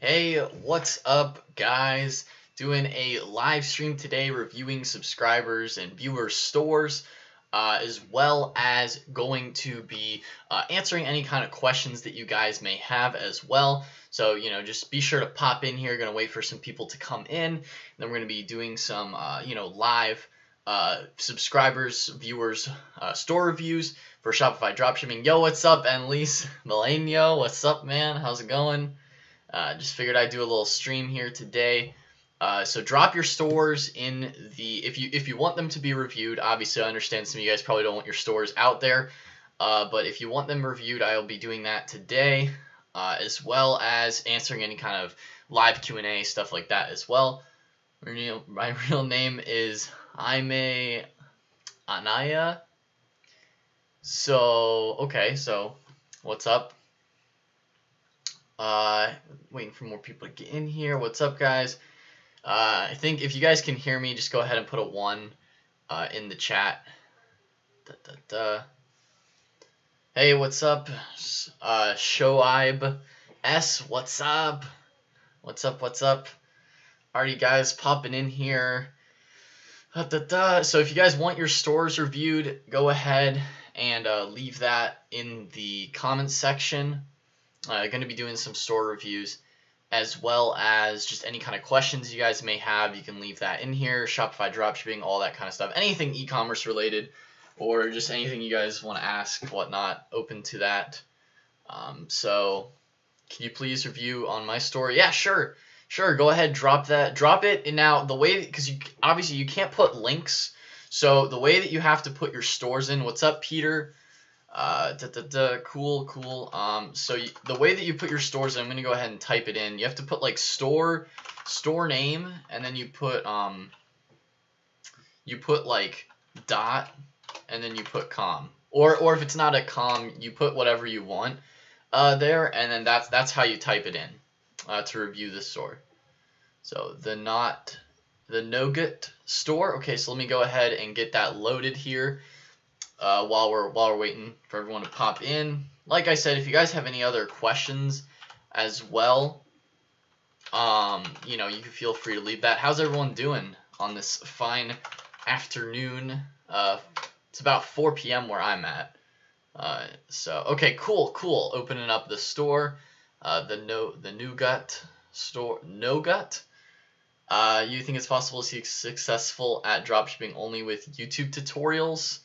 Hey, what's up, guys? Doing a live stream today reviewing subscribers and viewers' stores, as well as going to be answering any kind of questions that you guys may have as well. So, just be sure to pop in here. Going to wait for some people to come in. Then we're going to be doing some, live subscribers, viewers, store reviews for Shopify dropshipping. Yo, what's up, Annalise Melanio? What's up, man? How's it going? Just figured I'd do a little stream here today. So drop your stores in the if you want them to be reviewed. Obviously, I understand some of you guys probably don't want your stores out there, but if you want them reviewed, I'll be doing that today, as well as answering any kind of live Q&A stuff like that as well. My real name is Jaime Anaya. So okay, so what's up? Waiting for more people to get in here. What's up, guys? I think if you guys can hear me, just go ahead and put a 1 in the chat. Hey, what's up? Shoaib S, what's up? What's up? What's up? Alright, guys, popping in here. So if you guys want your stores reviewed, go ahead and leave that in the comments section. Going to be doing some store reviews, as well as just any kind of questions you guys may have. You can leave that in here. Shopify dropshipping, all that kind of stuff. Anything e-commerce related, or just anything you guys want to ask, whatnot. Open to that. So, can you please review on my store? Yeah, sure. Go ahead, drop that. Drop it. And now the way, because obviously you can't put links. So the way that you have to put your stores in. What's up, Peter? Cool. So the way that you put your stores in, I'm gonna go ahead and type it in. You have to put like store name, and then you put like dot, and then you put com, or if it's not a com, you put whatever you want there, and then that's how you type it in to review the store. So the Nougat store. Okay, so let me go ahead and get that loaded here. While we're waiting for everyone to pop in. Like I said, if you guys have any other questions as well, you can feel free to leave that. How's everyone doing on this fine afternoon? It's about 4 p.m. where I'm at. So okay, cool. Opening up the store, the Nougat store. Nougat. You think it's possible to be successful at dropshipping only with YouTube tutorials?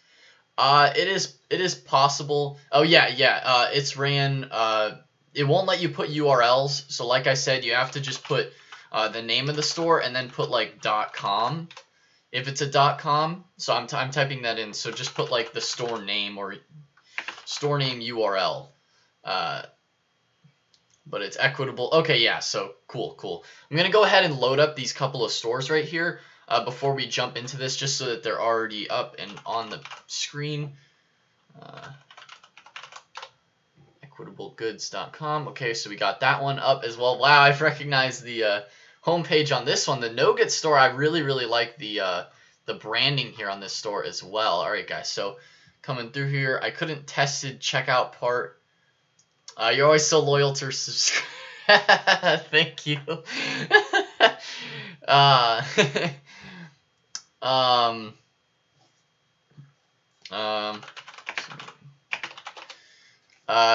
It is possible. Oh yeah. It's ran. It won't let you put URLs. So like I said, you have to just put the name of the store and then put like .com. If it's a .com, so I'm typing that in. So just put like the store name or store name URL. But it's equitable. Okay, yeah. So cool. I'm gonna go ahead and load up these couple of stores right here. Before we jump into this, just so that they're already up and on the screen. Equitablegoods.com. Okay, so we got that one up as well. Wow, I've recognized the homepage on this one. The Nougat store, I really like the branding here on this store as well. All right, guys, so coming through here, I couldn't test the checkout part. You're always so loyal to subscribe. Thank you.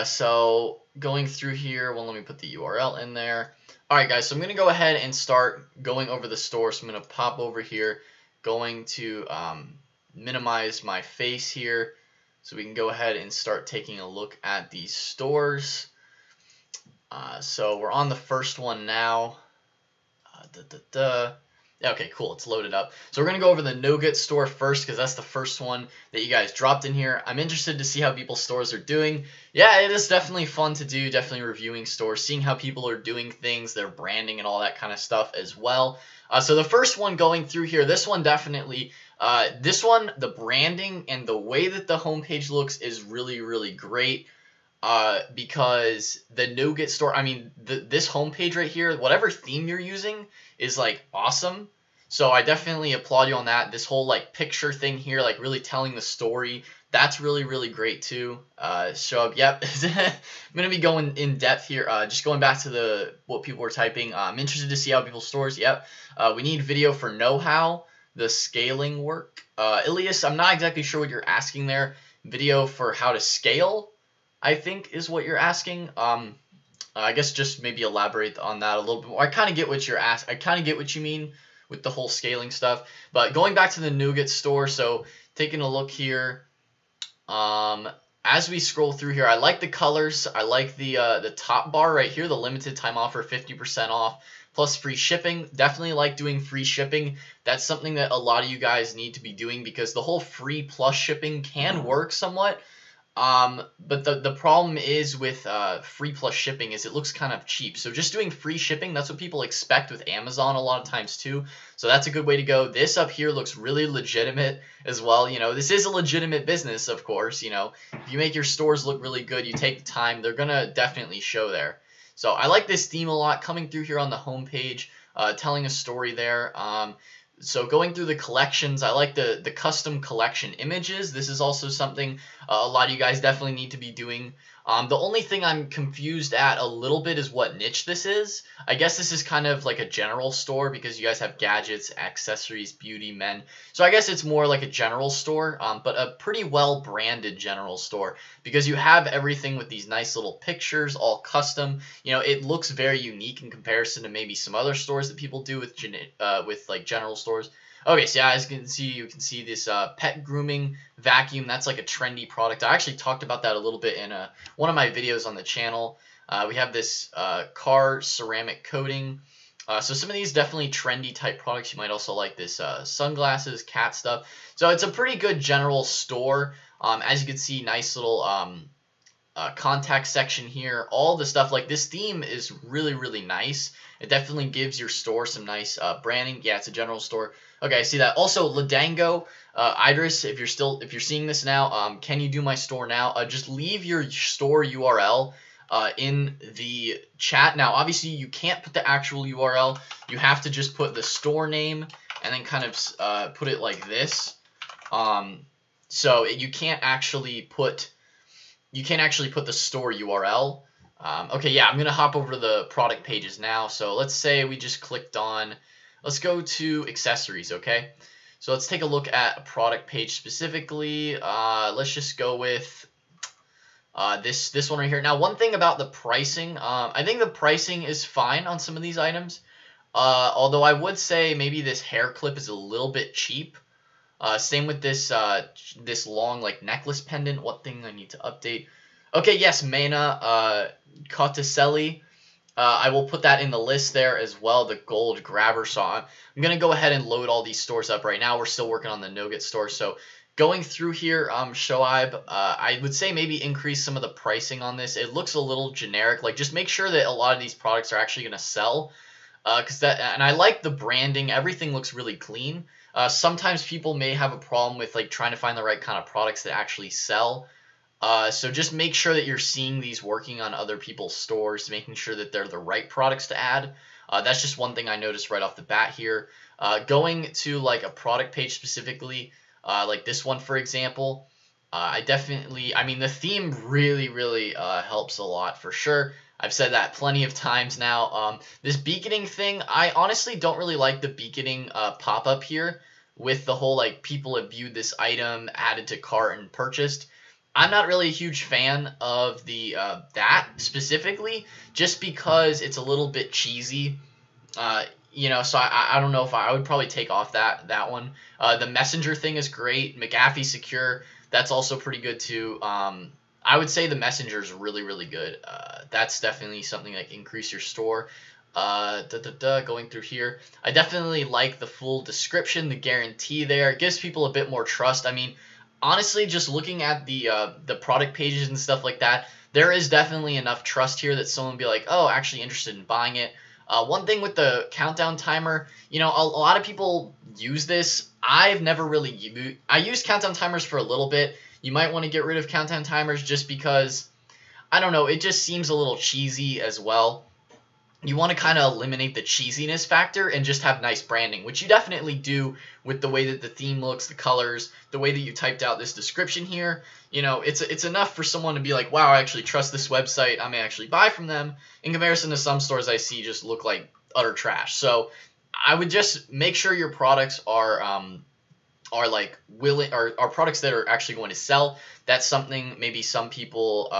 So going through here, well, let me put the URL in there. All right, guys, so I'm going to go ahead and start going over the store. So I'm going to pop over here, going to minimize my face here so we can go ahead and start taking a look at these stores. So we're on the first one now. Okay, cool. It's loaded up. So we're going to go over the Nougat store first because that's the first one that you guys dropped in here. I'm interested to see how people's stores are doing. Yeah, it is definitely fun to do, definitely reviewing stores, seeing how people are doing things, their branding and all that kind of stuff as well. So the first one going through here, this one definitely, the branding and the way that the homepage looks is really great. Because the Nougat store, I mean, this homepage right here, whatever theme you're using is like awesome. So I definitely applaud you on that. This whole like picture thing here, like really telling the story, That's really, really great too. Show up. Yep. I'm gonna be going in depth here. Just going back to what people were typing. I'm interested to see how people's stores. Yep. We need video for know-how, the scaling work. Ilias, I'm not exactly sure what you're asking there. Video for how to scale, I think, is what you're asking. I guess just maybe elaborate on that a little bit more. I kind of get what you're asking. I kind of get what you mean with the whole scaling stuff. But going back to the Nougat store, so taking a look here. As we scroll through here, I like the colors. I like the top bar right here, the limited time offer, 50% off plus free shipping. Definitely like doing free shipping. That's something that a lot of you guys need to be doing because the whole free plus shipping can work somewhat. But the problem is with free plus shipping is it looks kind of cheap. So just doing free shipping, that's what people expect with Amazon a lot of times too. So that's a good way to go. This up here looks really legitimate as well. You know, this is a legitimate business, of course. You know, if you make your stores look really good, you take the time, they're gonna definitely show there. So I like this theme a lot, coming through here on the homepage, telling a story there. So going through the collections, I like the custom collection images. This is also something a lot of you guys definitely need to be doing. The only thing I'm confused at a little bit is what niche this is. I guess this is kind of like a general store because you guys have gadgets, accessories, beauty, men. So I guess it's more like a general store, but a pretty well branded general store because you have everything with these nice little pictures, all custom. You know, it looks very unique in comparison to maybe some other stores that people do with like general stores. Okay, so yeah, as you can see this pet grooming vacuum. That's like a trendy product. I actually talked about that a little bit in one of my videos on the channel. We have this car ceramic coating. So some of these definitely trendy type products. You might also like this sunglasses, cat stuff. So it's a pretty good general store. As you can see, nice little contact section here. All the stuff, like this theme is really, really nice. It definitely gives your store some nice branding. Yeah, it's a general store. Okay, I see that. Also, Ladango, Idris, if you're seeing this now, can you do my store now? Just leave your store URL in the chat. Now, obviously, you can't put the actual URL. You have to just put the store name and then kind of put it like this. So you can't actually put the store URL. Okay, yeah, I'm gonna hop over to the product pages now. So let's say we just clicked on. Let's go to accessories, okay? So let's take a look at a product page specifically. Let's just go with this one right here. Now, one thing about the pricing, I think the pricing is fine on some of these items. Although I would say maybe this hair clip is a little bit cheap. Same with this this long like necklace pendant. What thing I need to update? Okay, yes, Mena Cotticelli. I will put that in the list there as well, the gold grabber saw. I'm going to go ahead and load all these stores up right now. We're still working on the Nougat store. So going through here, Shoaib, I would say maybe increase some of the pricing on this. It looks a little generic. Like, just make sure that a lot of these products are actually going to sell. And I like the branding. Everything looks really clean. Sometimes people may have a problem with like trying to find the right kind of products that actually sell. So just make sure that you're seeing these working on other people's stores, making sure that they're the right products to add. That's just one thing I noticed right off the bat here. Going to like a product page specifically, like this one, for example, I mean, the theme really, really helps a lot for sure. I've said that plenty of times now. This beaconing thing, I honestly don't really like the beaconing pop-up here with the whole like people have viewed this item, added to cart, and purchased. I'm not really a huge fan of the that specifically, just because it's a little bit cheesy. You know, so I don't know if I would probably take off that one. The messenger thing is great. McAfee Secure, that's also pretty good too. I would say the messenger is really, really good. That's definitely something that can increase your store. Going through here, I definitely like the full description, the guarantee there. It gives people a bit more trust. I mean, honestly, just looking at the product pages and stuff like that, there is definitely enough trust here that someone would be like, oh, actually interested in buying it. One thing with the countdown timer, you know, a lot of people use this. I've never really used. I used countdown timers for a little bit. You might want to get rid of countdown timers just because, I don't know, it just seems a little cheesy as well. you want to kind of eliminate the cheesiness factor and just have nice branding, which you definitely do with the way that the theme looks, the colors, the way that you typed out this description here. You know, it's enough for someone to be like, wow, I actually trust this website. I may actually buy from them, in comparison to some stores I see just look like utter trash. So I would just make sure your products are like willing, or are products that are actually going to sell. That's something maybe some people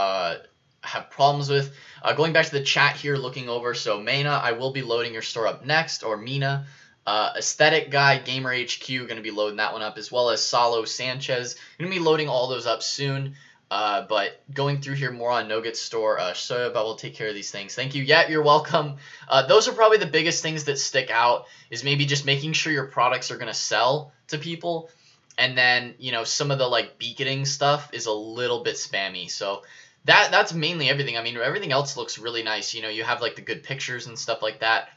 have problems with. Going back to the chat here, looking over, so Maina, I will be loading your store up next, or Mina. Aesthetic Guy, Gamer HQ, going to be loading that one up, as well as Salo Sanchez. Going to be loading all those up soon. But going through here more on Nugget Store, Soya will take care of these things. Thank you. Yeah, you're welcome. Those are probably the biggest things that stick out, is maybe just making sure your products are going to sell to people. And then, you know, some of the like beaconing stuff is a little bit spammy. So that's mainly everything. I mean, everything else looks really nice. You know, you have like the good pictures and stuff like that.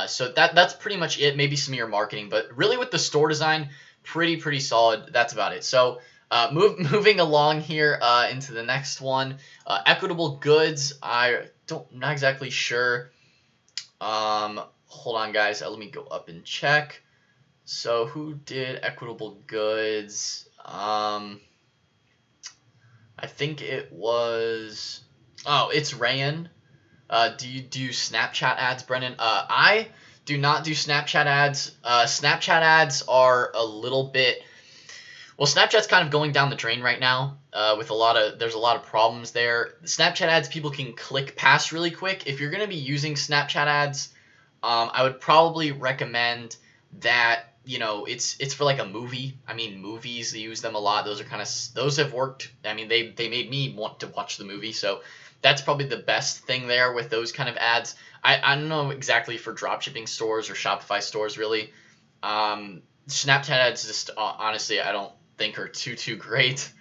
So that's pretty much it. Maybe some of your marketing, but really with the store design, pretty solid. That's about it. So moving along here into the next one, equitable goods. I'm not exactly sure. Hold on, guys. Let me go up and check. So who did equitable goods? I think it was. Oh, it's Rayan. Do you do Snapchat ads, Brennan? I do not do Snapchat ads. Snapchat ads are a little bit. Well, Snapchat's kind of going down the drain right now. There's a lot of problems there. Snapchat ads, people can click past really quick. If you're gonna be using Snapchat ads, I would probably recommend that. You know, it's for like a movie. I mean, movies, they use them a lot. Those have worked. I mean, they made me want to watch the movie, so that's probably the best thing there with those kind of ads. I don't know exactly for dropshipping stores or Shopify stores, really. Snapchat ads just honestly I don't think are too great.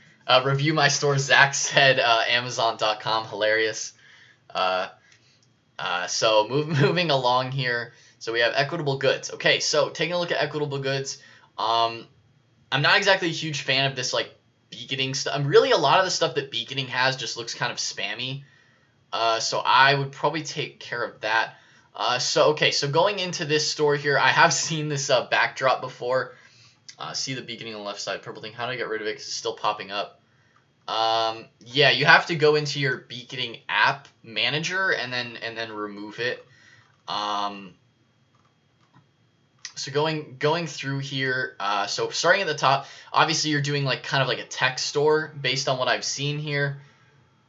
Review my store, Zach said. Amazon.com, hilarious. So moving along here. So we have equitable goods. Okay, so taking a look at equitable goods. I'm not exactly a huge fan of this like beaconing stuff. Really, a lot of the stuff that beaconing has just looks kind of spammy. So I would probably take care of that. So going into this store here, I have seen this backdrop before. See the beaconing on the left side, purple thing. How do I get rid of it? Because it's still popping up. Yeah, you have to go into your beaconing app manager and then remove it. So going through here, so starting at the top, obviously you're doing like kind of like a tech store based on what I've seen here.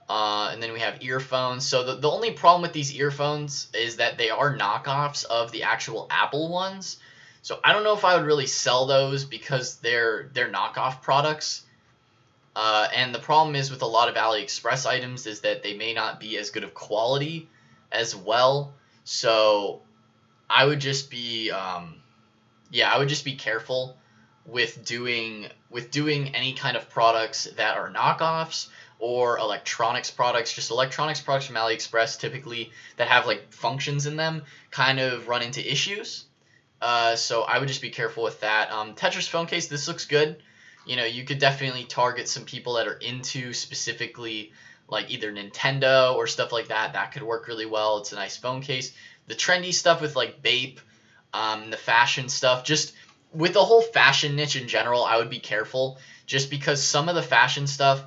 And then we have earphones. So the only problem with these earphones is that they are knockoffs of the actual Apple ones. So I don't know if I would really sell those because they're knockoff products. And the problem is with a lot of AliExpress items is that they may not be as good of quality as well. So I would just be careful with doing any kind of products that are knockoffs or electronics products. Just electronics products from AliExpress typically that have like functions in them kind of run into issues. So I would just be careful with that. Tetris phone case, this looks good. You know, you could definitely target some people that are into specifically like either Nintendo or stuff like that. That could work really well. It's a nice phone case. The trendy stuff with like Bape, the fashion stuff, just with the whole fashion niche in general, I would be careful just because some of the fashion stuff,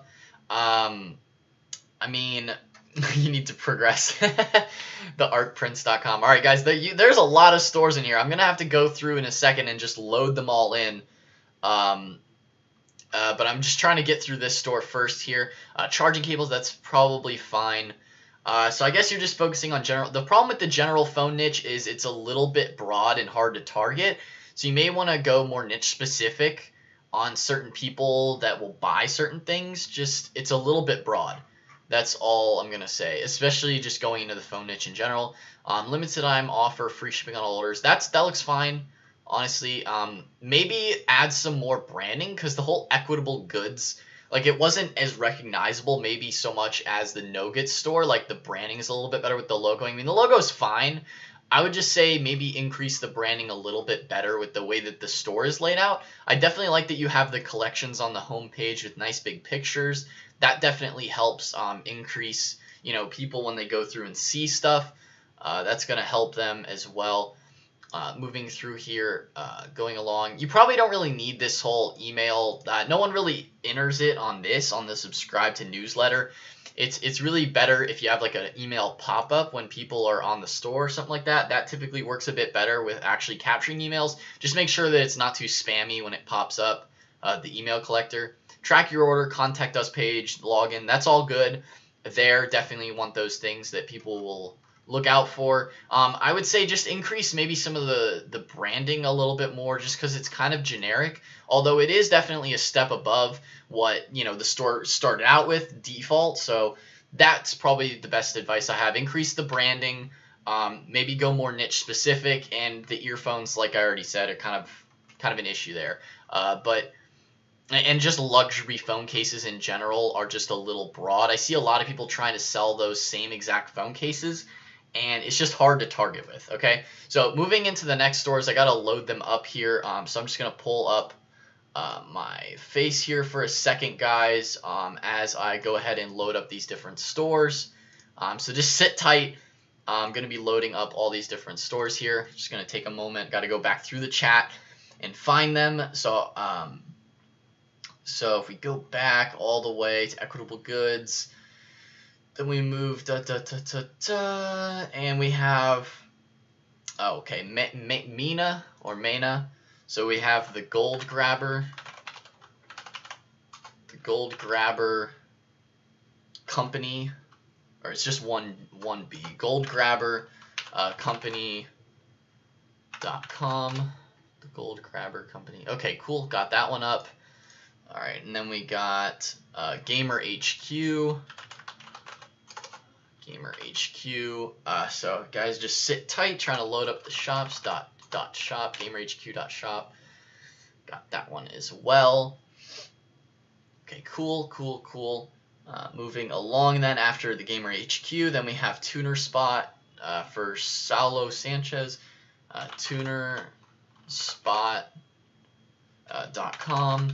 I mean, you need to progress. The artprints.com. All right, guys, there's a lot of stores in here. I'm going to have to go through in a second and just load them all in. But I'm just trying to get through this store first here. Charging cables, that's probably fine. So I guess you're just focusing on general. The problem with the general phone niche is it's a little bit broad and hard to target. So you may want to go more niche specific on certain people that will buy certain things. Just it's a little bit broad. That's all I'm going to say, especially just going into the phone niche in general. Limited time offer, free shipping on all orders. That looks fine. Honestly, maybe add some more branding because the whole equitable goods, like it wasn't as recognizable maybe so much as the Nugget store. Like the branding is a little bit better with the logo. I mean, the logo is fine. I would just say maybe increase the branding a little bit better with the way that the store is laid out. I definitely like that you have the collections on the homepage with nice big pictures. That definitely helps increase, people when they go through and see stuff. That's going to help them as well. Moving through here, going along, you probably don't really need this whole email. No one really enters it on the subscribe to newsletter. It's really better if you have like an email pop-up when people are on the store or something like that. That typically works a bit better with actually capturing emails. Just make sure that it's not too spammy when it pops up, the email collector. Track your order, contact us page, login. That's all good there. Definitely want those things that people will look out for. I would say just increase maybe some of the branding a little bit more, just because it's kind of generic, although it is definitely a step above what the store started out with default. So that's probably the best advice I have. Increase the branding, maybe go more niche specific, and the earphones, like I already said, are kind of an issue there. And just luxury phone cases in general are just a little broad. I see a lot of people trying to sell those same exact phone cases, and it's just hard to target with, okay? So moving into the next stores, I got to load them up here. So I'm just going to pull up my face here for a second, guys, as I go ahead and load up these different stores. So just sit tight. I'm going to be loading up all these different stores here. Just going to take a moment. Got to go back through the chat and find them. So if we go back all the way to Equitable Goods, then we move and we have, Mina or Mena. So we have the Gold Grabber company, or it's just one B, Gold Grabber company.com, the Gold Grabber company. Okay, cool, got that one up. All right, and then we got Gamer HQ. So guys, just sit tight, trying to load up the shop, gamerhq.shop. Got that one as well. Okay, cool. Moving along then, after the Gamer HQ, then we have Tuner Spot for Saulo Sanchez, tunerspot.com.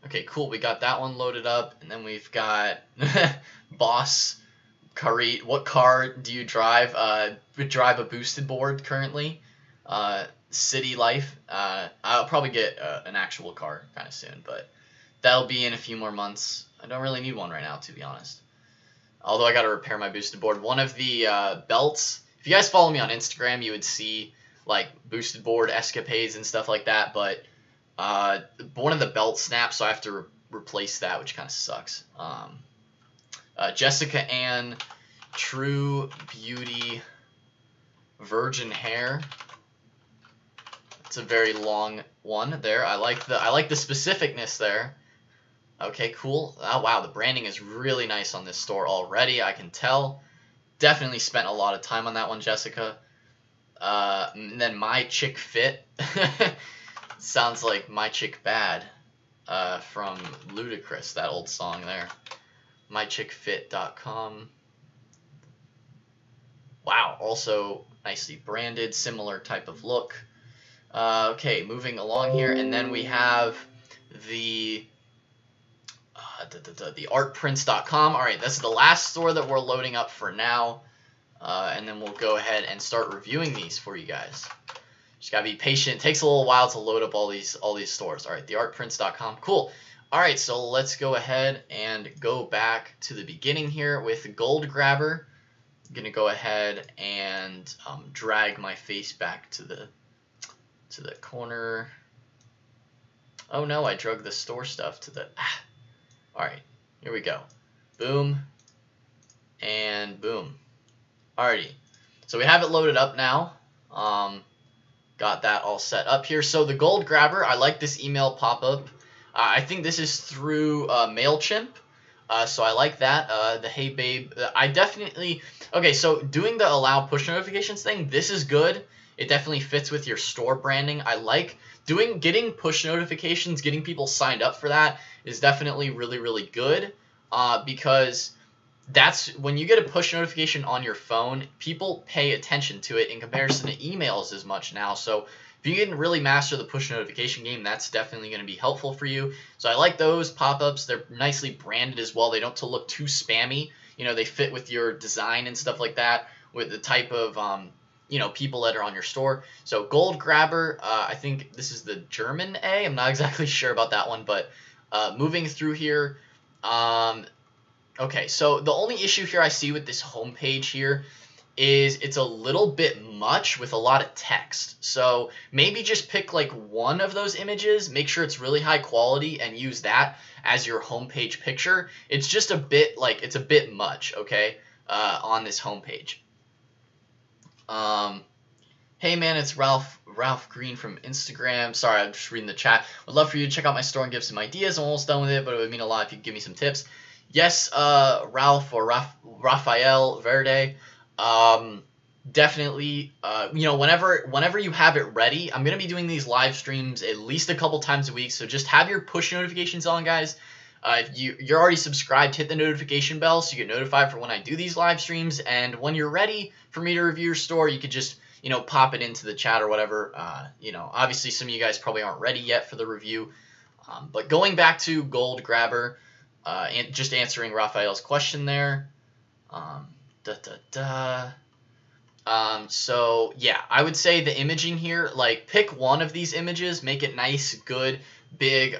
Okay, cool. We got that one loaded up, and then we've got Boss Karit. What car do you drive? We drive a boosted board currently. City Life. I'll probably get an actual car kind of soon, but that'll be in a few more months. I don't really need one right now, to be honest. Although I got to repair my boosted board. One of the belts. If you guys follow me on Instagram, you would see like boosted board escapades and stuff like that, but one of the belts snapped, so I have to replace that, which kind of sucks. Jessica Ann, True Beauty, Virgin Hair. It's a very long one there. I like the specificness there. Okay, cool. Oh wow, the branding is really nice on this store already. I can tell. Definitely spent a lot of time on that one, Jessica. And then My Chick Fit. Sounds like My Chick Bad from Ludacris, that old song there. MyChickFit.com. Wow, also nicely branded, similar type of look. Okay, moving along here, and then we have the artprints.com. All right, that's the last store that we're loading up for now, and then we'll go ahead and start reviewing these for you guys. Just gotta be patient. It takes a little while to load up all these stores. All right, theartprints.com. Cool. All right, so let's go ahead and go back to the beginning here with Gold Grabber. I'm gonna go ahead and drag my face back to the corner. Oh no, I drug the store stuff to the. All right, here we go. Boom and boom. Alrighty, so we have it loaded up now. Got that all set up here. So the Gold Grabber, I like this email pop-up. I think this is through MailChimp. So I like that. The Hey Babe, I definitely... Okay, so doing the allow push notifications thing, this is good. It definitely fits with your store branding. I like getting push notifications, getting people signed up for that is definitely really, really good. Because that's when you get a push notification on your phone, people pay attention to it in comparison to emails as much now. So if you can really master the push notification game, that's definitely going to be helpful for you. So I like those pop-ups. They're nicely branded as well. They don't look too spammy. they fit with your design and stuff like that, with the type of people that are on your store. So Gold Grabber, I think this is the German A. I'm not exactly sure about that one, but moving through here. Okay, so the only issue here I see with this homepage here is it's a little bit much with a lot of text. So maybe just pick like one of those images, make sure it's really high quality, and use that as your homepage picture. It's just a bit it's a bit much, okay, on this homepage. Hey man, it's Ralph Green from Instagram. Sorry, I'm just reading the chat. Would love for you to check out my store and give some ideas. I'm almost done with it, but it would mean a lot if you could give me some tips. Yes, Ralph or Rafael Verde. Definitely, whenever you have it ready, I'm gonna be doing these live streams at least a couple times a week. So just have your push notifications on, guys. If you're already subscribed, hit the notification bell so you get notified for when I do these live streams. And when you're ready for me to review your store, you could just pop it into the chat or whatever. Obviously some of you guys probably aren't ready yet for the review. But going back to Gold Grabber, and just answering Raphael's question there. So yeah, I would say the imaging here, like pick one of these images, make it nice, good, big,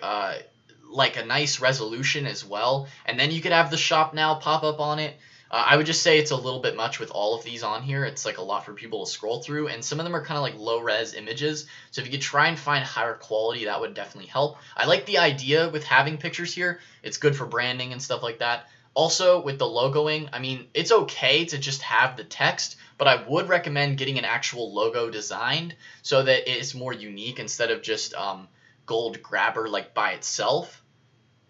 like a nice resolution as well, and then you could have the shop now pop up on it. I would just say it's a little bit much with all of these on here. It's like a lot for people to scroll through, and some of them are kind of like low res images. So if you could try and find higher quality, that would definitely help. I like the idea with having pictures here. It's good for branding and stuff like that. Also with the logoing, I mean, it's okay to just have the text, but I would recommend getting an actual logo designed so that it's more unique instead of just Gold Grabber like by itself.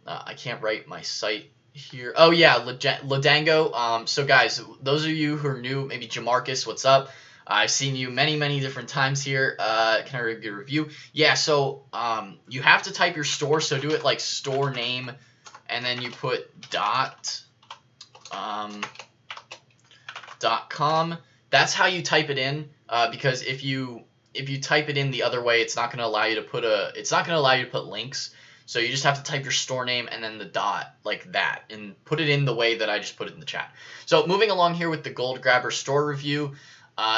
I can't write my site here. Oh yeah, Ladango. So guys, those of you who are new, maybe Jamarcus, what's up? I've seen you many different times here. Can I get a review? Yeah, so you have to type your store, so do it like store name, and then you put .com. That's how you type it in, because if you type it in the other way, it's not going to allow you to put links. So you just have to type your store name and then the dot like that and put it in the way that I just put it in the chat. So moving along here with the Gold Grabber store review.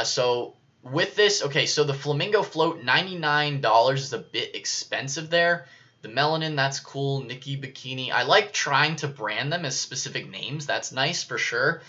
So with this, okay, so the Flamingo Float, $99 is a bit expensive there. The Melanin, that's cool. Nikki Bikini. I like trying to brand them as specific names. That's nice for sure.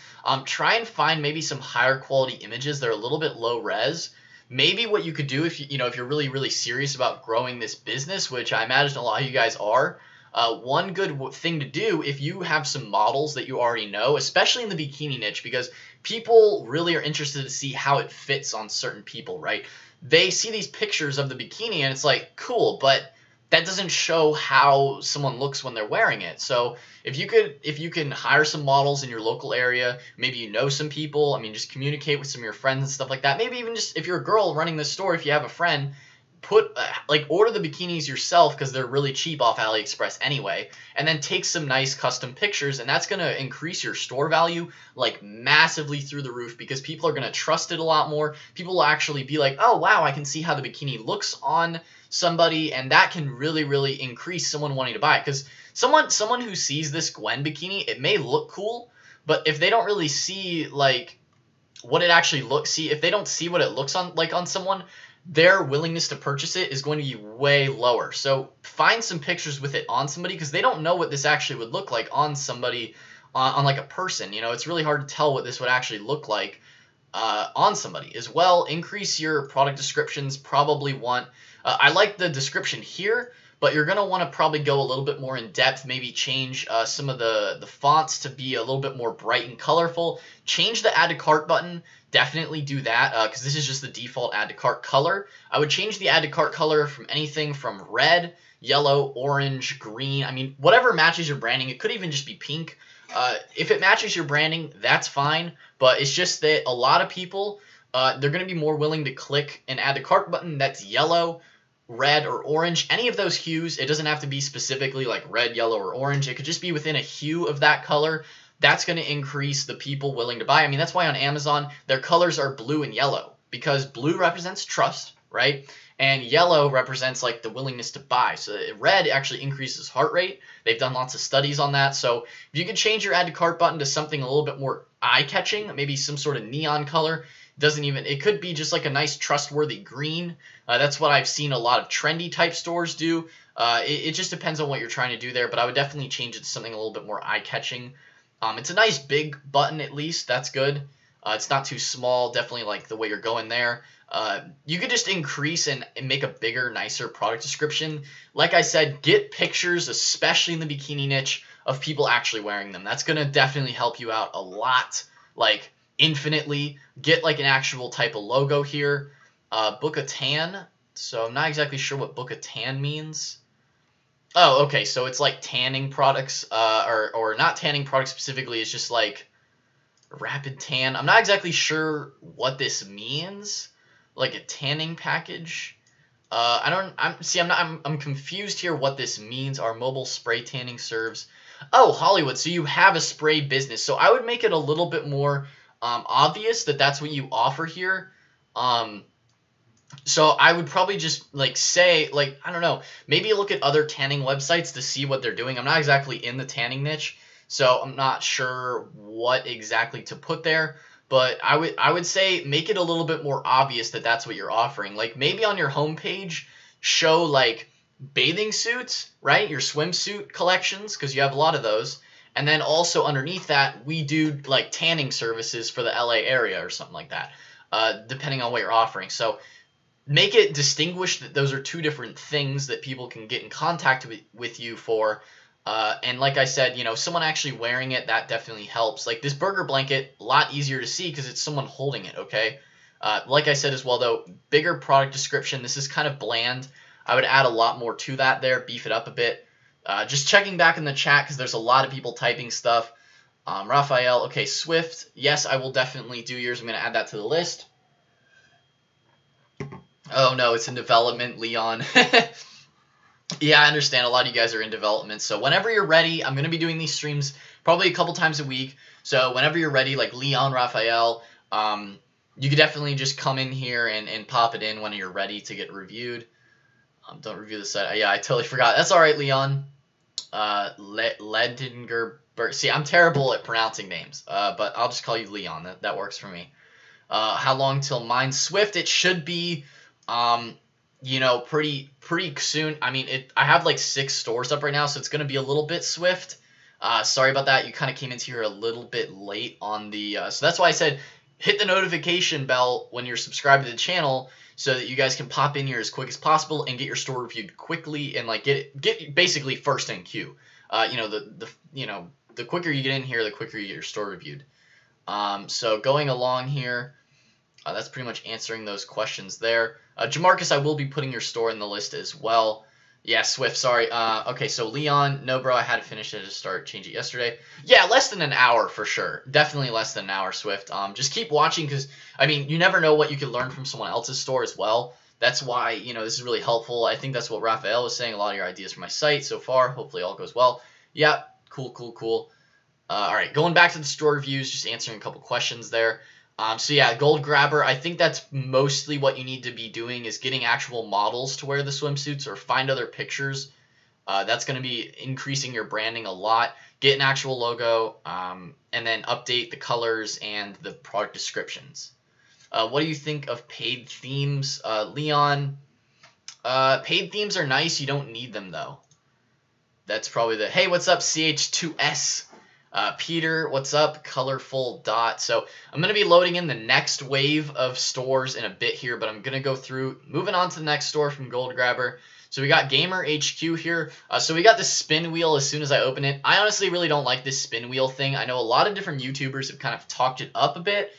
Try and find maybe some higher quality images that are a little bit low res. Maybe what you could do if if you're really serious about growing this business, which I imagine a lot of you guys are, one good thing to do if you have some models that you already know, especially in the bikini niche, because people really are interested to see how it fits on certain people, right? They see these pictures of the bikini and it's like, cool, but that doesn't show how someone looks when they're wearing it. So if you can hire some models in your local area, maybe you know some people, I mean, just communicate with some of your friends and stuff like that. Maybe even just if you're a girl running this store, if you have a friend, order the bikinis yourself because they're really cheap off AliExpress anyway, and then take some nice custom pictures, and that's going to increase your store value like massively through the roof because people are going to trust it a lot more. People will actually be like, oh wow, I can see how the bikini looks on somebody, and that can really increase someone wanting to buy it. Because someone who sees this Gwen bikini, it may look cool, but if they don't really see like what it actually looks, if they don't see what it looks on someone, their willingness to purchase it is going to be way lower. So find some pictures with it on somebody because they don't know what this actually would look like on somebody, on like a person. It's really hard to tell what this would actually look like on somebody. As well, increase your product descriptions. Probably want, I like the description here, but you're going to want to probably go a little bit more in depth, maybe change some of the fonts to be a little bit more bright and colorful. Change the add to cart button. Definitely do that because this is just the default add to cart color. I would change the add to cart color from anything from red, yellow, orange, green. I mean, whatever matches your branding. It could even just be pink. If it matches your branding, that's fine. But it's just that a lot of people, they're going to be more willing to click an add to cart button that's yellow, red, or orange. Any of those hues. It doesn't have to be specifically like red, yellow, or orange. It could just be within a hue of that color. That's going to increase the people willing to buy. I mean, that's why on Amazon, their colors are blue and yellow because blue represents trust, right? And yellow represents like the willingness to buy. So red actually increases heart rate. They've done lots of studies on that. So if you could change your add to cart button to something a little bit more eye-catching, maybe some sort of neon color, it could be just like a nice trustworthy green. That's what I've seen a lot of trendy type stores do. It just depends on what you're trying to do there, but I would definitely change it to something a little bit more eye-catching. It's a nice big button at least. That's good. It's not too small. Definitely like the way you're going there. You could just increase and make a bigger, nicer product description. Like I said, get pictures, especially in the bikini niche, of people actually wearing them. That's going to definitely help you out a lot, like infinitely. Get like an actual type of logo here. Book a tan. So I'm not exactly sure what book a tan means. Oh, okay, so it's like tanning products, or not tanning products specifically, it's just like rapid tan. I'm not exactly sure what this means, like a tanning package. I'm confused here what this means. Our mobile spray tanning serves. Oh, Hollywood, so you have a spray business. So I would make it a little bit more obvious that that's what you offer here. So I would probably just like say, like, I don't know, maybe look at other tanning websites to see what they're doing. I'm not exactly in the tanning niche, so I'm not sure what exactly to put there. But I would say make it a little bit more obvious that that's what you're offering. Like maybe on your homepage, show like bathing suits, right? Your swimsuit collections, because you have a lot of those. And then also underneath that, we do like tanning services for the LA area or something like that, depending on what you're offering. So make it distinguish that those are two different things that people can get in contact with you for. And like I said, you know, someone actually wearing it, that definitely helps. Like this burger blanket, a lot easier to see because it's someone holding it, okay? Like I said as well, though, bigger product description. This is kind of bland. I would add a lot more to that there, beef it up a bit. Just checking back in the chat because there's a lot of people typing stuff. Raphael, okay, Swift. Yes, I will definitely do yours. I'm going to add that to the list. Oh, no, it's in development, Leon. Yeah, I understand. A lot of you guys are in development. So whenever you're ready, I'm going to be doing these streams probably a couple times a week. So whenever you're ready, like Leon, Raphael, you could definitely just come in here and pop it in when you're ready to get reviewed. Don't review the site. Yeah, I totally forgot. That's all right, Leon. Ledinger. See, I'm terrible at pronouncing names, but I'll just call you Leon. That works for me. How long till mine? Swift, it should be... you know, pretty soon. I mean, I have like 6 stores up right now, so it's going to be a little bit swift. Sorry about that. You kind of came into here a little bit late on the... so that's why I said hit the notification bell when you're subscribed to the channel so that you guys can pop in here as quick as possible and get your store reviewed quickly and like get basically first in queue. The quicker you get in here, the quicker you get your store reviewed. So going along here... that's pretty much answering those questions there. Jamarcus, I will be putting your store in the list as well. Yeah, Swift, sorry. Okay, so Leon, no, bro, I had to finish it to start change it yesterday. Yeah, less than an hour for sure. Definitely less than an hour, Swift. Just keep watching because, I mean, you never know what you can learn from someone else's store as well. That's why, you know, this is really helpful. I think that's what Raphael was saying. A lot of your ideas for my site so far. Hopefully all goes well. Yeah, cool. All right, going back to the store reviews, just answering a couple questions there. So yeah, Gold Grabber, I think that's mostly what you need to be doing is getting actual models to wear the swimsuits or find other pictures. That's going to be increasing your branding a lot. Get an actual logo, and then update the colors and the product descriptions. What do you think of paid themes? Leon, paid themes are nice. You don't need them, though. That's probably the... Hey, what's up, CH2S? Peter, what's up? Colorful Dot. So I'm going to be loading in the next wave of stores in a bit here, but I'm going to go through, moving on to the next store from Gold Grabber. So we got Gamer HQ here. So we got the spin wheel as soon as I open it. I honestly really don't like this spin wheel thing. I know a lot of different YouTubers have kind of talked it up a bit.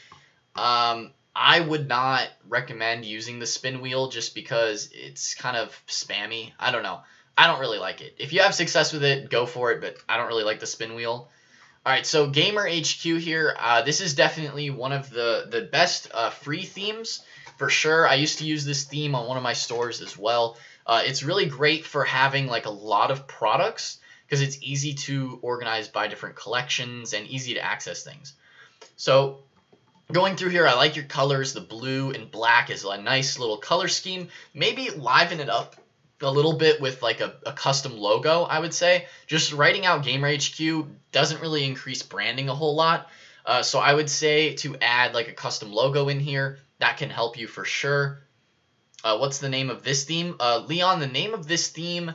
I would not recommend using the spin wheel just because it's kind of spammy. I don't know. I don't really like it. If you have success with it, go for it, but I don't really like the spin wheel. All right, so Gamer HQ here. This is definitely one of the best free themes for sure. I used to use this theme on one of my stores as well. It's really great for having like a lot of products because it's easy to organize by different collections and easy to access things. So Going through here, I like your colors. The blue and black is a nice little color scheme. Maybe liven it up a little bit with like a custom logo, I would say. Just writing out Gamer HQ doesn't really increase branding a whole lot. So I would say to add like a custom logo in here. That can help you for sure. What's the name of this theme? Leon, the name of this theme,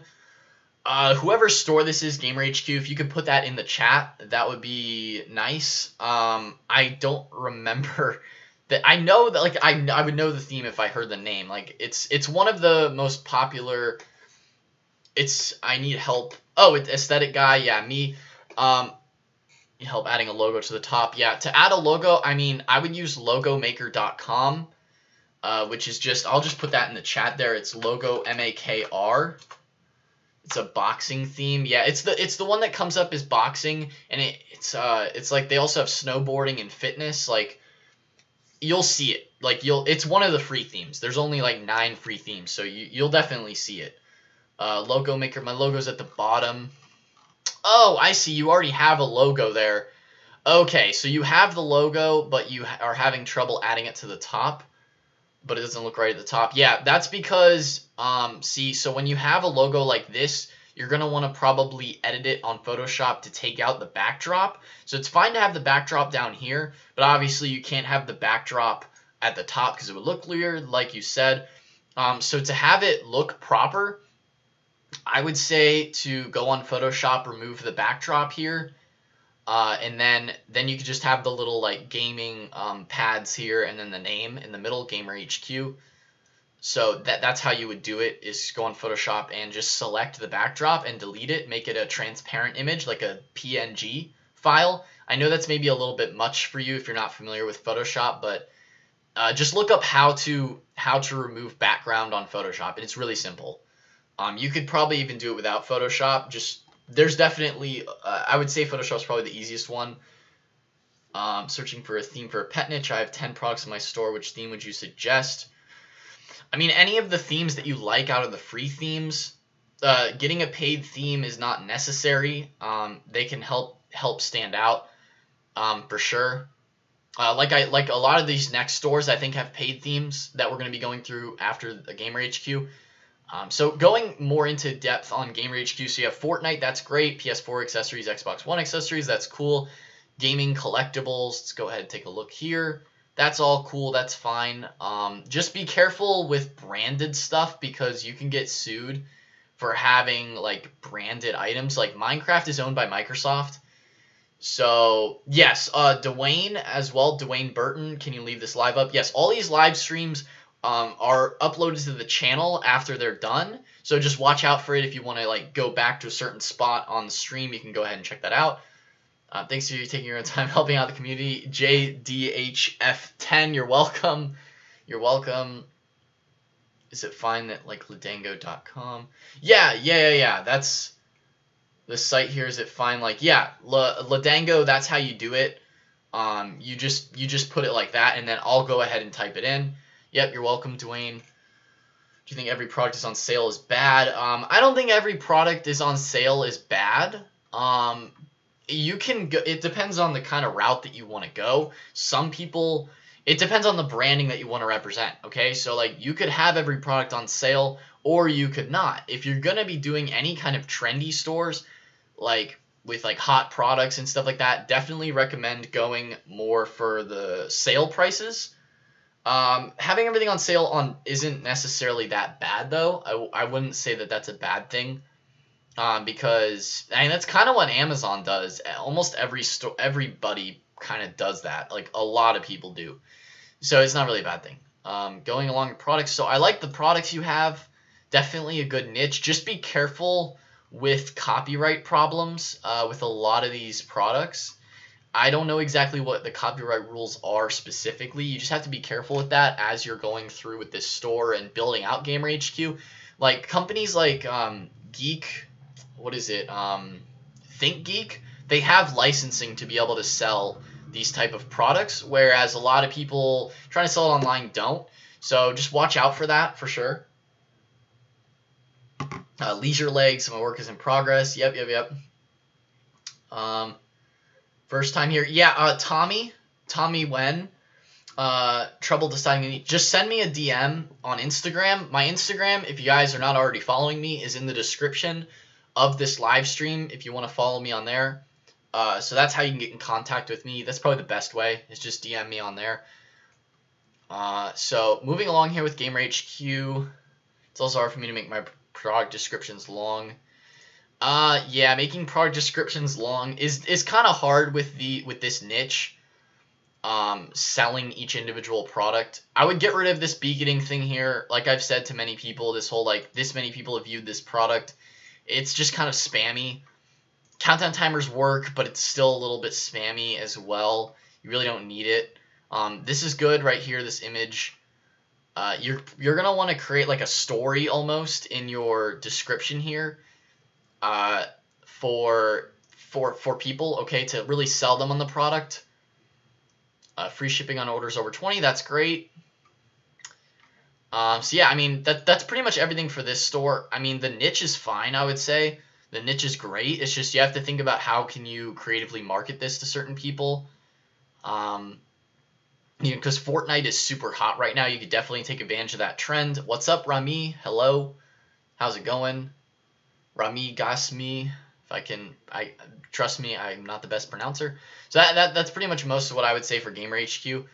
whoever store this is, Gamer HQ, if you could put that in the chat, that would be nice. I don't remember that. I know that, like, I would know the theme if I heard the name. Like, it's one of the most popular. I need help. Oh, it's aesthetic guy. Yeah, me. Help adding a logo to the top. Yeah, to add a logo, I mean, I would use logomaker.com, which is just, I'll just put that in the chat there. It's logo MAKR. It's a boxing theme. Yeah, it's the one that comes up as boxing, and it's like they also have snowboarding and fitness. Like, you'll see it. Like, it's one of the free themes. There's only like 9 free themes, so you'll definitely see it. Logo maker, my logo's at the bottom. Oh, I see. You already have a logo there. Okay, so you have the logo, but you are having trouble adding it to the top. But it doesn't look right at the top. Yeah, that's because, see, so when you have a logo like this, you're going to want to probably edit it on Photoshop to take out the backdrop. So it's fine to have the backdrop down here, but obviously you can't have the backdrop at the top because it would look weird, like you said. So to have it look proper, I would say to go on Photoshop, remove the backdrop here, and then you could just have the little like gaming pads here, and then the name in the middle, Gamer HQ. So that's how you would do it, is go on Photoshop and just select the backdrop and delete it, make it a transparent image, like a PNG file. I know that's maybe a little bit much for you if you're not familiar with Photoshop, but just look up how to remove background on Photoshop, and it's really simple. You could probably even do it without Photoshop. There's definitely, I would say Photoshop's probably the easiest one. Searching for a theme for a pet niche. I have 10 products in my store. Which theme would you suggest? I mean, any of the themes that you like out of the free themes. Getting a paid theme is not necessary. They can help stand out, for sure. Like a lot of these next stores, I think, have paid themes that we're going to be going through after the Gamer HQ. So going more into depth on Gamer HQ, so you have Fortnite, that's great. PS4 accessories, Xbox One accessories, that's cool. Gaming collectibles, let's go ahead and take a look here. That's all cool, that's fine. Just be careful with branded stuff because you can get sued for having like branded items. Like Minecraft is owned by Microsoft. So yes, Dwayne as well, Dwayne Burton, can you leave this live up? Yes, all these live streams are uploaded to the channel after they're done. So just watch out for it. If you want to like go back to a certain spot on the stream, you can go ahead and check that out. Thanks for you taking your own time helping out the community. JDHF10, you're welcome. You're welcome. Is it fine that like Ladango.com? Yeah. That's the site here. Is it fine? Like, yeah, Ladango, that's how you do it. You just put it like that, and then I'll go ahead and type it in. Yep, you're welcome, Dwayne. Do you think every product is on sale is bad? I don't think every product is on sale is bad. You can go, it depends on the kind of route that you want to go. Some people, it depends on the branding that you want to represent, okay? So, like, you could have every product on sale, or you could not. If you're going to be doing any kind of trendy stores, like, with, like, hot products and stuff like that, definitely recommend going more for the sale prices. Having everything on sale isn't necessarily that bad, though. I wouldn't say that that's a bad thing, because I mean that's kind of what Amazon does. Almost everybody kind of does that. Like a lot of people do, so it's not really a bad thing. Going along with products, so I like the products you have. Definitely a good niche. Just be careful with copyright problems with a lot of these products. I don't know exactly what the copyright rules are specifically. You just have to be careful with that as you're going through with this store and building out Gamer HQ. Like companies like ThinkGeek, they have licensing to be able to sell these type of products, whereas a lot of people trying to sell it online don't. So just watch out for that for sure. Leisure Legs, my work is in progress. Yep. First time here. Yeah, Tommy Wen. trouble deciding. Just send me a DM on Instagram. My Instagram, if you guys are not already following me, is in the description of this live stream if you want to follow me on there. So that's how you can get in contact with me. That's probably the best way, is just DM me on there. So moving along here with Gamer HQ, it's also hard for me to make my product descriptions long. Yeah, making product descriptions long is kind of hard with this niche. Selling each individual product. I would get rid of this beaconing thing here. Like I've said to many people, this whole like this many people have viewed this product. It's just kind of spammy. Countdown timers work, but it's still a little bit spammy as well. You really don't need it. This is good right here, this image. You're gonna want to create like a story almost in your description here. For people, okay, to really sell them on the product. Free shipping on orders over 20, that's great. So yeah, I mean, that's pretty much everything for this store. I mean, the niche is fine, I would say. The niche is great. It's just you have to think about how can you creatively market this to certain people. You know, because Fortnite is super hot right now. You could definitely take advantage of that trend. What's up, Rami? Hello. How's it going? Rami Gasmi. Trust me, I'm not the best pronouncer. So that's pretty much most of what I would say for Gamer HQ.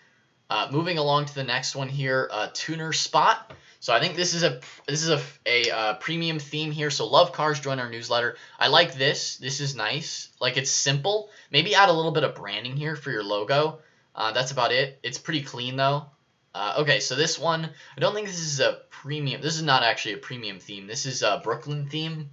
Moving along to the next one here, Tuner Spot. So I think this is a premium theme here. So love cars, join our newsletter. I like this. This is nice. Like, it's simple. Maybe add a little bit of branding here for your logo. That's about it. It's pretty clean though. Okay, so this one, I don't think this is a premium. This is not actually a premium theme. This is a Brooklyn theme.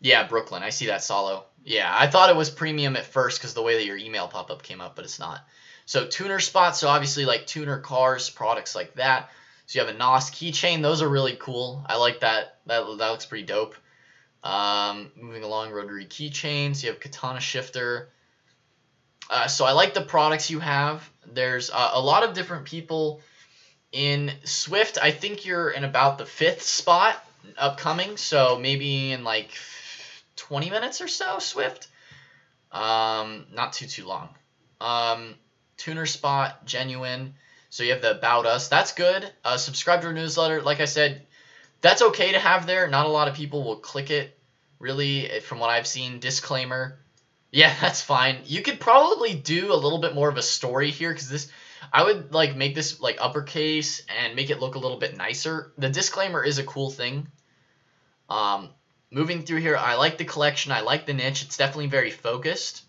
Yeah, Brooklyn. I see that, Solo. Yeah, I thought it was premium at first because the way that your email pop-up came up, but it's not. So Tuner Spot, so obviously like tuner cars, products like that. So you have a NOS keychain. Those are really cool. I like that. That looks pretty dope. Moving along, rotary keychains. You have katana shifter. So I like the products you have. There's a lot of different people in Swift. I think you're in about the 5th spot upcoming. So maybe in like 20 minutes or so, Swift. Not too long. Tuner Spot, genuine. So you have the About Us. That's good. Subscribe to our newsletter. Like I said, that's okay to have there. Not a lot of people will click it, really, from what I've seen. Disclaimer. Yeah, that's fine. You could probably do a little bit more of a story here, because this, I would like make this like uppercase and make it look a little bit nicer. The disclaimer is a cool thing. Moving through here, I like the collection. I like the niche. It's definitely very focused.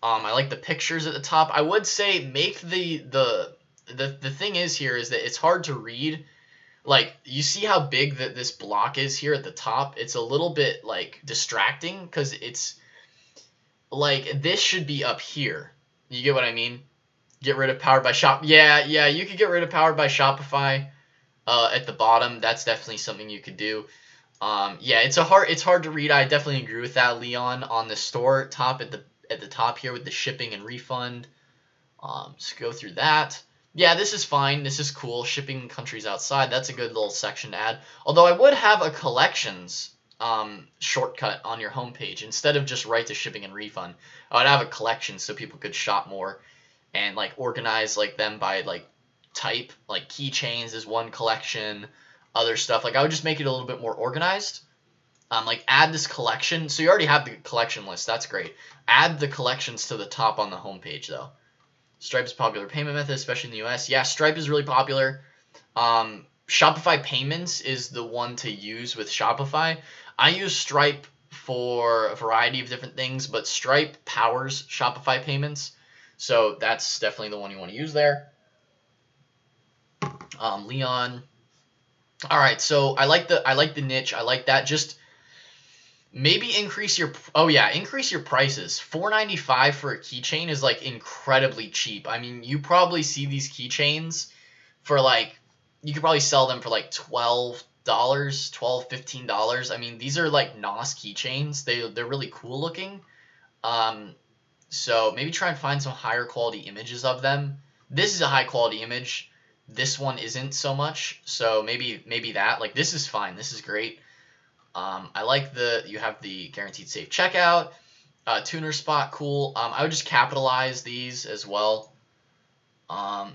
I like the pictures at the top. I would say make the thing is here is that it's hard to read. Like, you see how big that this block is here at the top? It's a little bit like distracting because it's like this should be up here. You get what I mean? Get rid of Powered by Shop. Yeah, you could get rid of Powered by Shopify at the bottom. That's definitely something you could do. Yeah, it's hard to read. I definitely agree with that, Leon. On the store top at the top here with the shipping and refund. Just go through that. Yeah, this is fine. This is cool. Shipping countries outside. That's a good little section to add. Although I would have a collections shortcut on your homepage instead of just right to shipping and refund. I would have a collection so people could shop more and like organize like them by like type. Like keychains is one collection. Other stuff. Like I would just make it a little bit more organized. Like add this collection. So you already have the collection list. That's great. Add the collections to the top on the homepage though. Stripe is a popular payment method, especially in the US. Yeah, Stripe is really popular. Shopify Payments is the one to use with Shopify. I use Stripe for a variety of different things, but Stripe powers Shopify Payments. So that's definitely the one you want to use there. Leon. All right, so I like the niche. I like that. Just maybe increase your prices. $4.95 for a keychain is like incredibly cheap. I mean, you probably see these keychains for like, you could probably sell them for like $12, $15. I mean, these are like NOS keychains. They're really cool looking. So maybe try and find some higher quality images of them. This is a high quality image. This one isn't so much. So maybe that, like, this is fine. This is great. I like you have the guaranteed safe checkout, tuner spot, cool. I would just capitalize these as well. Um,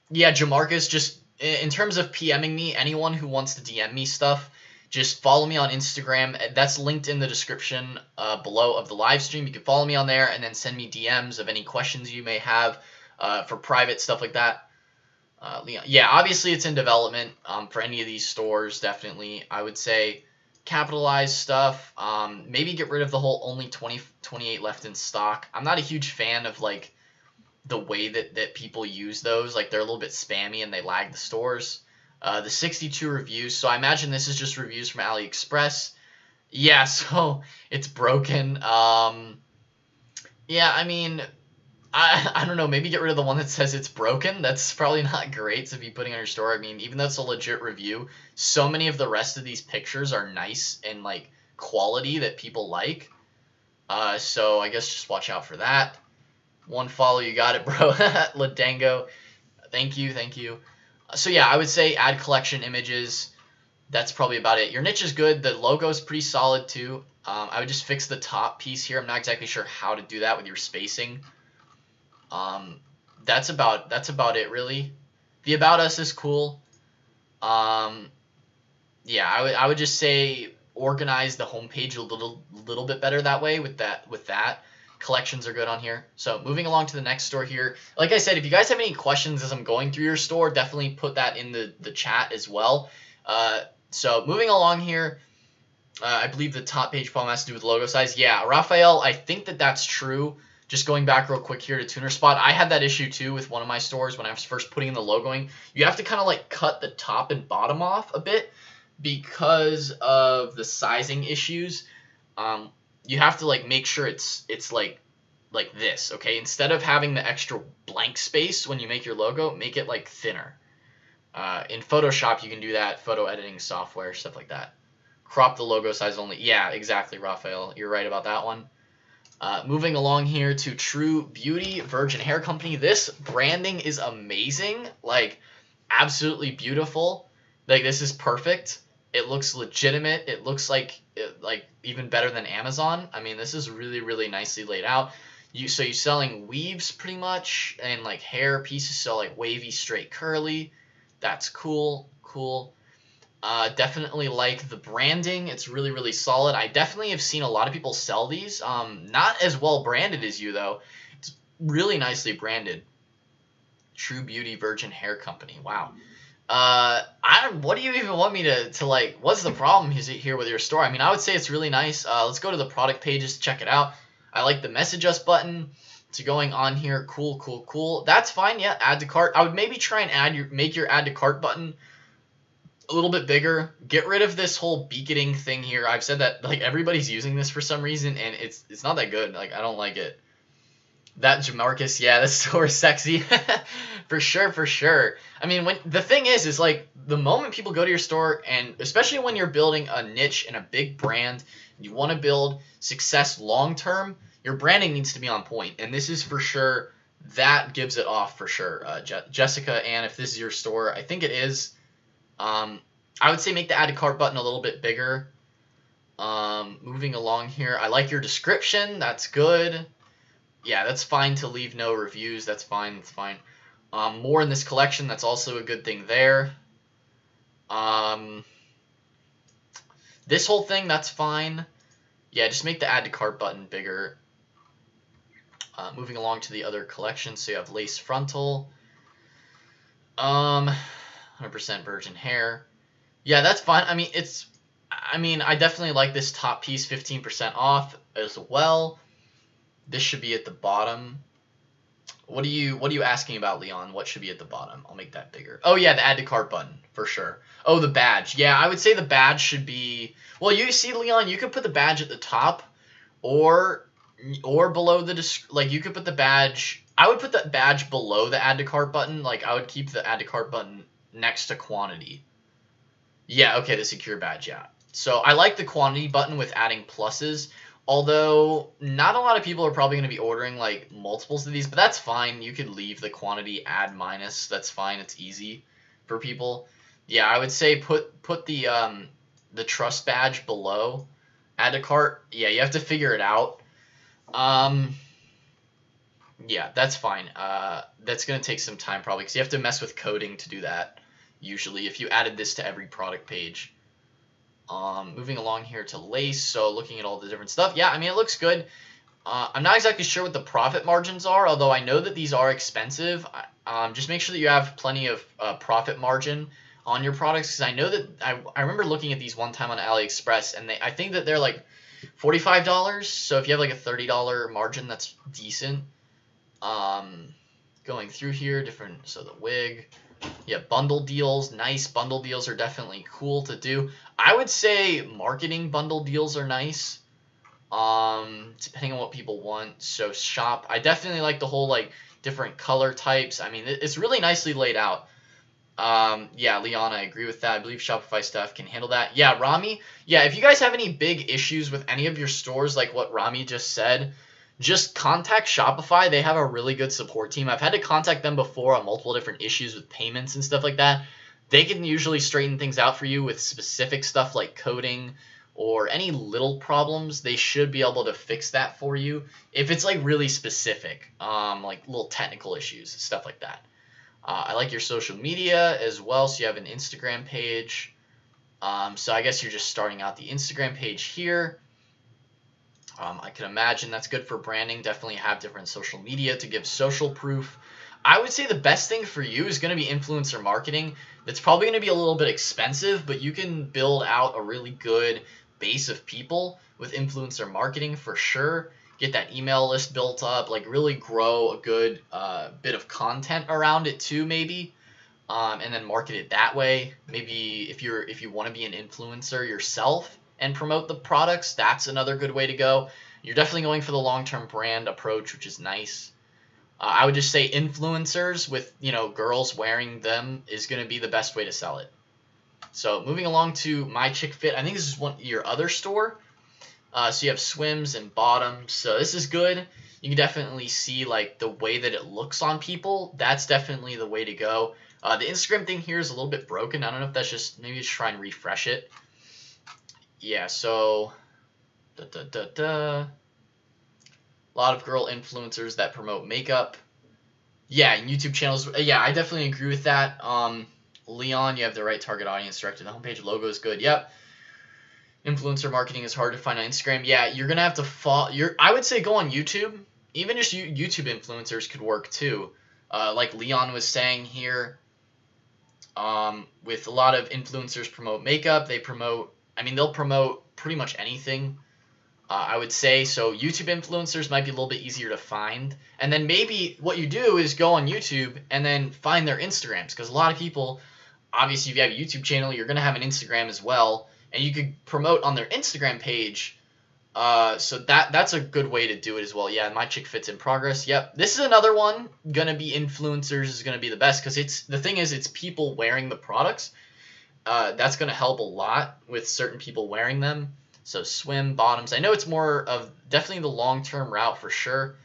yeah, Jamarcus, just in terms of PMing me, anyone who wants to DM me stuff, just follow me on Instagram. That's linked in the description below of the live stream. You can follow me on there and then send me DMs of any questions you may have for private stuff like that. Leon, yeah, obviously it's in development for any of these stores. Definitely, I would say capitalize stuff. Maybe get rid of the whole only 28 left in stock. I'm not a huge fan of like the way that people use those. Like they're a little bit spammy and they lag the stores. The 62 reviews. So I imagine this is just reviews from AliExpress. Yeah, so it's broken. Yeah, I mean, I don't know, maybe get rid of the one that says it's broken. That's probably not great to be putting on your store. I mean, even though it's a legit review, so many of the rest of these pictures are nice and like quality that people like. So I guess just watch out for that. One follow, you got it, bro. Ladango, thank you, thank you. So yeah, I would say add collection images. That's probably about it. Your niche is good. The logo is pretty solid too. I would just fix the top piece here. I'm not exactly sure how to do that with your spacing. That's about it really. The About Us is cool. Yeah, I would just say organize the homepage a little bit better that way with that. Collections are good on here. So moving along to the next store here. Like I said, if you guys have any questions as I'm going through your store, definitely put that in the chat as well. So moving along here, I believe the top page problem has to do with logo size. Yeah, Raphael, I think that's true. Just going back real quick here to Tuner Spot, I had that issue too with one of my stores when I was first putting in the logoing. You have to kind of like cut the top and bottom off a bit because of the sizing issues. You have to like make sure it's like this, okay? Instead of having the extra blank space when you make your logo, make it like thinner. In Photoshop, you can do that. Photo editing software, stuff like that. Crop the logo size only. Yeah, exactly, Raphael. You're right about that one. Moving along here to True Beauty Virgin Hair Company. This branding is amazing. Like, absolutely beautiful. Like, this is perfect. It looks legitimate. It looks like even better than Amazon. I mean, this is really, really nicely laid out. So you're selling weaves pretty much and like hair pieces, so like wavy, straight, curly. That's cool. Definitely like the branding. It's really, really solid. I definitely have seen a lot of people sell these. Not as well branded as you though. It's really nicely branded. True Beauty Virgin Hair Company. Wow. What do you even want me to like, what's the problem here with your store? I mean, I would say it's really nice. Let's go to the product pages to check it out. I like the message us button. To going on here. Cool. That's fine. Yeah, add to cart. I would maybe try and make your add to cart button a little bit bigger. Get rid of this whole beaconing thing here. I've said that like everybody's using this for some reason and it's not that good. Like I don't like it. That Jamarcus, yeah, that store is sexy. For sure. I mean, when the thing is like the moment people go to your store, and especially when you're building a niche and a big brand, you want to build success long term, your branding needs to be on point. And this is for sure, that gives it off for sure. Jessica, and if this is your store, I think it is. I would say make the add to cart button a little bit bigger. Moving along here, I like your description. That's good. Yeah, that's fine to leave no reviews. That's fine. More in this collection. That's also a good thing there. This whole thing, that's fine. Yeah, just make the add to cart button bigger. Moving along to the other collection. So you have lace frontal. 100% virgin hair. Yeah, that's fine. I mean, I definitely like this top piece, 15% off as well. This should be at the bottom. What are you asking about, Leon? What should be at the bottom? I'll make that bigger. Oh yeah, the add to cart button for sure. Oh, the badge. Yeah, I would say the badge should be. Well, you see, Leon, you could put the badge at the top, or below the like you could put the badge. I would put the badge below the add to cart button. Like I would keep the add to cart button next to quantity. Yeah, okay, the secure badge. Yeah. So I like the quantity button with adding pluses. Although, not a lot of people are probably going to be ordering, like, multiples of these, but that's fine. You could leave the quantity add minus. That's fine. It's easy for people. Yeah, I would say put the trust badge below. Add to cart. Yeah, you have to figure it out. Yeah, that's fine. That's gonna take some time probably because you have to mess with coding to do that. Usually, if you added this to every product page. Moving along here to lace. So looking at all the different stuff. Yeah, I mean it looks good. I'm not exactly sure what the profit margins are, although I know that these are expensive. Just make sure that you have plenty of profit margin on your products because I know that I remember looking at these one time on AliExpress and I think that they're like $45. So if you have like a $30 margin, that's decent. Going through here, different. So the wig. Yeah, bundle deals, nice. Bundle deals are definitely cool to do. I would say marketing bundle deals are nice. Depending on what people want. So shop. I definitely like the whole like different color types. I mean, it's really nicely laid out. Yeah, Leon, I agree with that. I believe Shopify stuff can handle that. Yeah, Rami. Yeah, if you guys have any big issues with any of your stores, like what Rami just said, just contact Shopify. They have a really good support team. I've had to contact them before on multiple different issues with payments and stuff like that. They can usually straighten things out for you with specific stuff like coding or any little problems. They should be able to fix that for you if it's like really specific, like little technical issues, stuff like that. I like your social media as well. So you have an Instagram page. So I guess you're just starting out the Instagram page here. I can imagine that's good for branding. Definitely have different social media to give social proof. I would say the best thing for you is going to be influencer marketing. That's probably going to be a little bit expensive, but you can build out a really good base of people with influencer marketing for sure. Get that email list built up, like really grow a good bit of content around it too, maybe. And then market it that way. Maybe if you want to be an influencer yourself and promote the products, that's another good way to go. You're definitely going for the long-term brand approach, which is nice. I would just say influencers with, girls wearing them is going to be the best way to sell it. So moving along to My Chick Fit, I think this is your other store. So you have swims and bottoms. So this is good. You can definitely see like the way that it looks on people. That's definitely the way to go. The Instagram thing here is a little bit broken. I don't know if that's just maybe just try and refresh it. Yeah, so a lot of girl influencers that promote makeup. Yeah, and YouTube channels. Yeah, I definitely agree with that. Leon, you have the right target audience directed. The homepage logo is good. Yep. Influencer marketing is hard to find on Instagram. Yeah, you're gonna have to I would say go on YouTube. Even just YouTube influencers could work too. Like Leon was saying here. With a lot of influencers promote makeup. They'll promote pretty much anything. I would say so. YouTube influencers might be a little bit easier to find, and then maybe what you do is go on YouTube and then find their Instagrams because a lot of people, obviously, if you have a YouTube channel, you're gonna have an Instagram as well, and you could promote on their Instagram page. So that's a good way to do it as well. Yeah, My Chick Fit's in progress. Yep, this is another one. Gonna be influencers is gonna be the best because it's people wearing the products. That's gonna help a lot with certain people wearing them. So swim bottoms. I know it's more of definitely the long-term route for sure.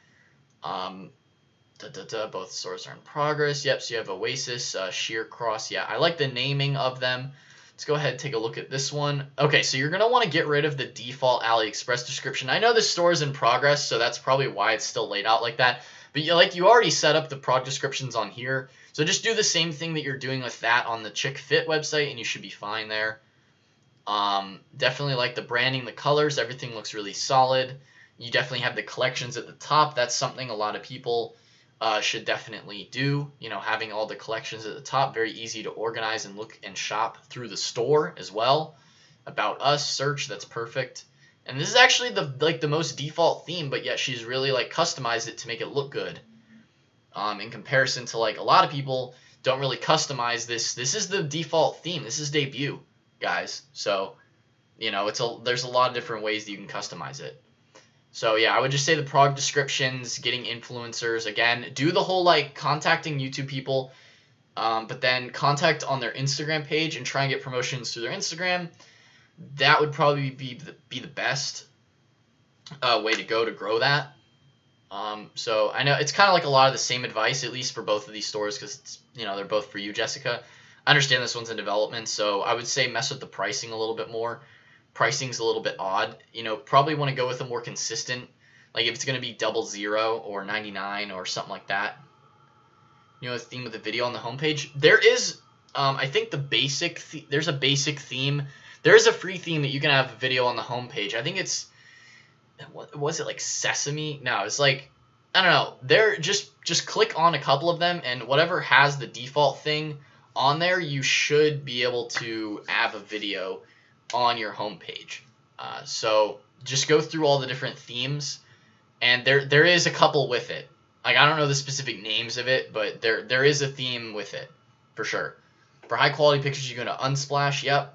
Both stores are in progress. Yep. So you have Oasis, Sheer Cross. Yeah, I like the naming of them. Let's go ahead and take a look at this one. Okay, so you're gonna want to get rid of the default AliExpress description. I know this store is in progress, so that's probably why it's still laid out like that. But you already set up the product descriptions on here, so just do the same thing that you're doing with that on the Chick Fit website, and you should be fine there. Definitely like the branding, the colors, everything looks really solid. You definitely have the collections at the top. That's something a lot of people should definitely do. Having all the collections at the top, very easy to organize and look and shop through the store as well. About Us, search, that's perfect. And this is actually the most default theme, but yet she's really customized it to make it look good. In comparison to a lot of people don't really customize this. This is the default theme. This is debut, guys. So, there's a lot of different ways that you can customize it. So yeah, I would just say the product descriptions, getting influencers, again, do the whole contacting YouTube people, but then contact on their Instagram page and try and get promotions through their Instagram. That would probably be the best way to go to grow that. So I know it's kind of a lot of the same advice, at least for both of these stores, because they're both for you, Jessica. I understand this one's in development, so I would say mess with the pricing a little bit more. Pricing's a little bit odd. Probably want to go with a more consistent, Like if it's going to be 00 or 99 or something like that. You know, the theme of the video on the homepage. There is, I think the basic, there's a basic theme. There is a free theme that you can have a video on the homepage. I think it's, what was it, like Sesame? No, it's like, I don't know. There, just click on a couple of them, and whatever has the default thing on there, you should be able to have a video on your homepage. So just go through all the different themes, and there is a couple with it. Like, I don't know the specific names of it, but there is a theme with it, for sure. For high quality pictures, you go to Unsplash, yep.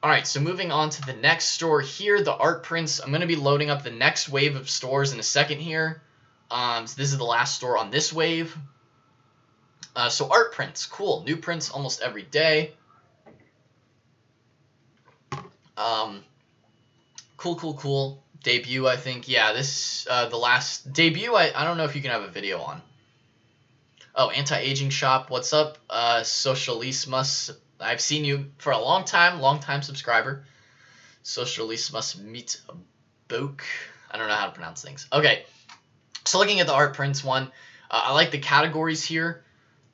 Alright, so moving on to the next store here, the art prints. I'm going to be loading up the next wave of stores in a second here. So this is the last store on this wave. So art prints, cool. New prints almost every day. Cool. Debut, I think. Yeah, this, the last debut, I don't know if you can have a video on. Oh, anti-aging shop, what's up? Socialismus, I've seen you for a long time subscriber. Socialismus meet a book. I don't know how to pronounce things. Okay, so looking at the art prints one, I like the categories here.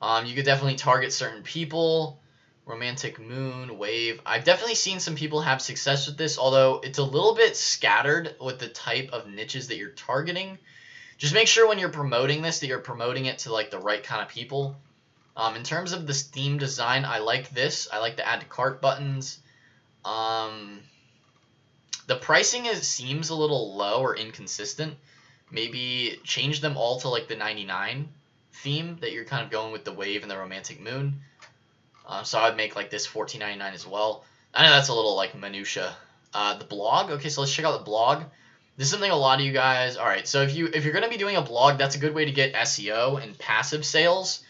You could definitely target certain people. Romantic moon, wave. I've definitely seen some people have success with this, although it's a little bit scattered with the type of niches that you're targeting. Just make sure when you're promoting this that you're promoting it to like the right kind of people. In terms of this theme design, I like this. I like the add to cart buttons. The pricing seems a little low or inconsistent. Maybe change them all to like the 99 theme that you're kind of going with the wave and the romantic moon. So I would make like this $14.99 as well. I know that's a little like minutia. The blog. Okay, so let's check out the blog. This is something a lot of you guys. All right, so if you're going to be doing a blog, that's a good way to get SEO and passive sales.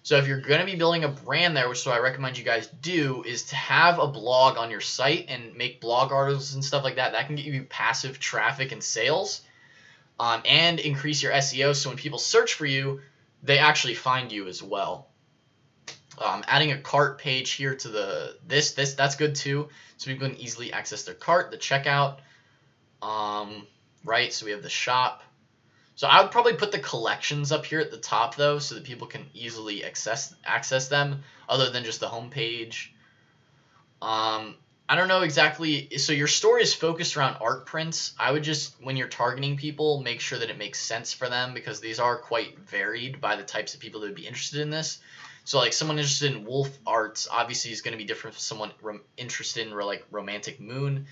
So if you're going to be building a brand there, which is what I recommend you guys do, is to have a blog on your site and make blog articles and stuff like that. That can get you passive traffic and sales, and increase your SEO. So when people search for you, they actually find you as well. Adding a cart page here to this that's good too, so people can easily access their cart, the checkout. Right, so we have the shop. So I would probably put the collections up here at the top though, so that people can easily access them, other than just the home page. I don't know exactly. So your store is focused around art prints. I would just, when you're targeting people, make sure that it makes sense for them, because these are quite varied by the types of people that would be interested in this. So like someone interested in wolf arts obviously is going to be different from someone interested in like romantic moon.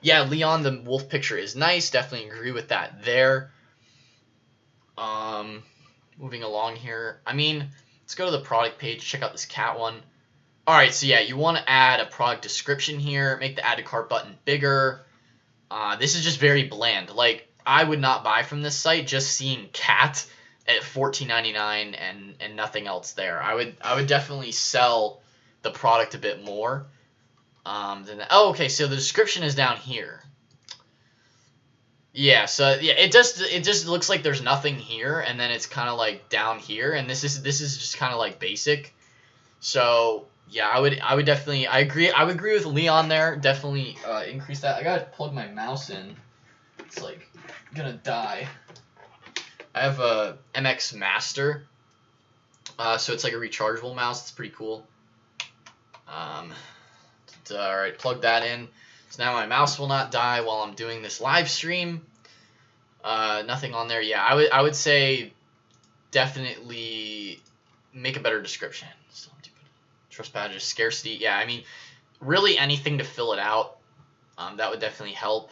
Yeah, Leon, the wolf picture is nice. Definitely agree with that there. Moving along here. I mean, let's go to the product page. Check out this cat one. All right, so yeah, you want to add a product description here. Make the add to cart button bigger. This is just very bland. Like, I would not buy from this site just seeing cat at $14.99 and nothing else there. I would definitely sell the product a bit more. Than that. Oh, okay, so the description is down here. Yeah, so yeah, it just looks like there's nothing here, and then it's kind of like down here, and this is just kind of like basic. So yeah, I would definitely, I would agree with Leon there. Definitely increase that. I gotta plug my mouse in. It's like gonna die. I have a MX Master, so it's like a rechargeable mouse. It's pretty cool. All right, plug that in. So now my mouse will not die while I'm doing this live stream. Nothing on there. Yeah, I would say definitely make a better description. Trust badges, scarcity. Yeah, I mean, really anything to fill it out. That would definitely help.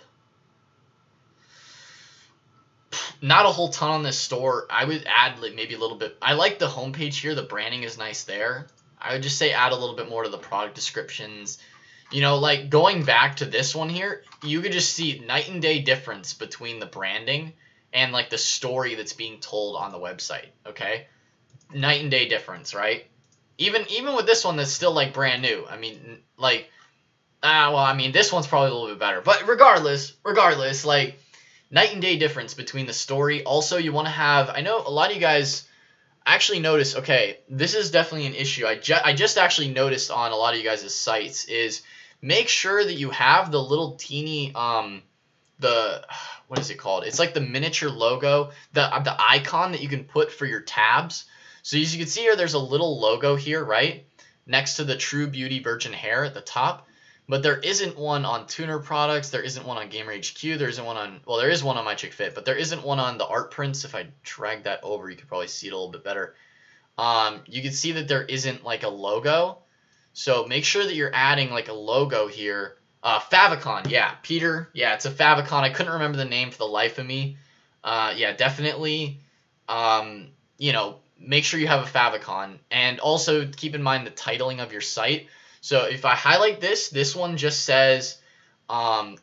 Not a whole ton on this store. I would add like maybe a little bit. I like the homepage here. The branding is nice there. I would just say add a little bit more to the product descriptions. You know, like going back to this one here, you could just see night and day difference between the branding and like the story that's being told on the website. Okay, night and day difference, right? Even with this one that's still like brand new. I mean, like, well, I mean, this one's probably a little bit better, but regardless, like, night and day difference between the story. Also, you want to have. I know a lot of you guys actually notice. Okay, this is definitely an issue. I just actually noticed on a lot of you guys' sites is make sure that you have the little teeny what is it called? It's like the miniature logo, the icon that you can put for your tabs. So as you can see here, there's a little logo here, right? Next to the True Beauty Virgin Hair at the top. But there isn't one on Tuner Products. There isn't one on Gamer HQ. There isn't one on, well, there is one on My Chick Fit, but there isn't one on the art prints. If I drag that over, you could probably see it a little bit better. You can see that there isn't like a logo. So make sure that you're adding like a logo here. Favicon, yeah, Peter, yeah, it's a Favicon. I couldn't remember the name for the life of me. Yeah, definitely, you know, make sure you have a Favicon. And also keep in mind the titling of your site. So if I highlight this one just says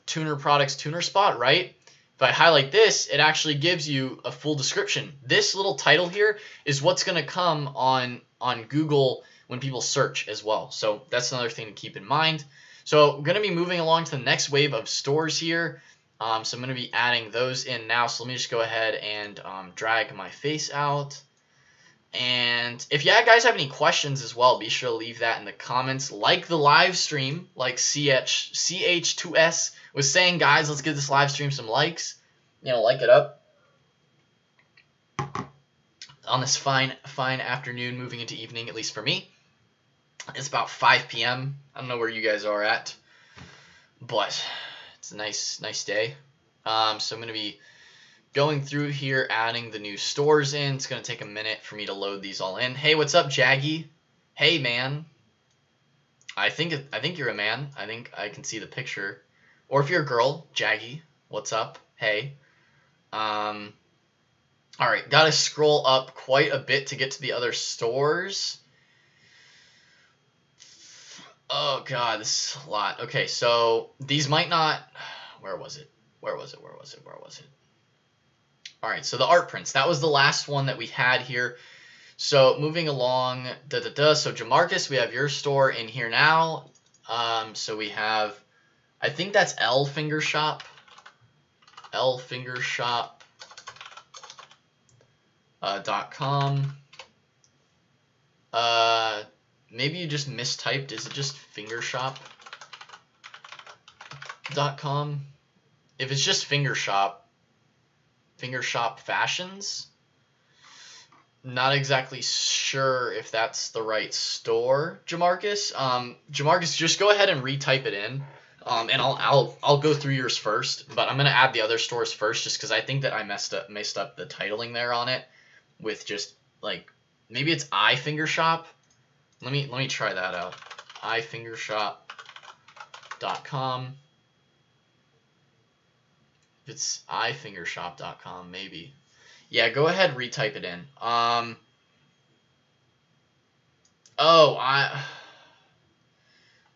Tuner Products Tuner Spot, right? If I highlight this, it actually gives you a full description. This little title here is what's going to come on Google when people search as well. So that's another thing to keep in mind. So I'm going to be moving along to the next wave of stores here. So I'm going to be adding those in now. So let me just go ahead and drag my face out. And if you guys have any questions as well, be sure to leave that in the comments. Like the live stream, like CH2S was saying, guys, let's give this live stream some likes. You know, like it up. On this fine afternoon moving into evening, at least for me. It's about 5 p.m. I don't know where you guys are at, but it's a nice day. So I'm going to be going through here, adding the new stores in. It's going to take a minute for me to load these all in. Hey, what's up, Jaggy? Hey, man. I think you're a man. I think I can see the picture. Or if you're a girl, Jaggy, what's up? Hey. All right, got to scroll up quite a bit to get to the other stores. Oh, God, this is a lot. Okay, so these might not... Where was it? All right, so the art prints. That was the last one that we had here. So moving along, So Jamarcus, we have your store in here now. So we have, I think that's L Finger Shop. .com. Maybe you just mistyped. Is it just fingershop.com? If it's just Fingershop Fashions, not exactly sure if that's the right store, Jamarcus. Jamarcus, just go ahead and retype it in, and I'll go through yours first. But I'm gonna add the other stores first, just because I think that I messed up the titling there on it, with just like maybe it's iFingershop. Let me try that out. iFingershop.com. If it's iFingershop.com, maybe. Yeah, go ahead, retype it in.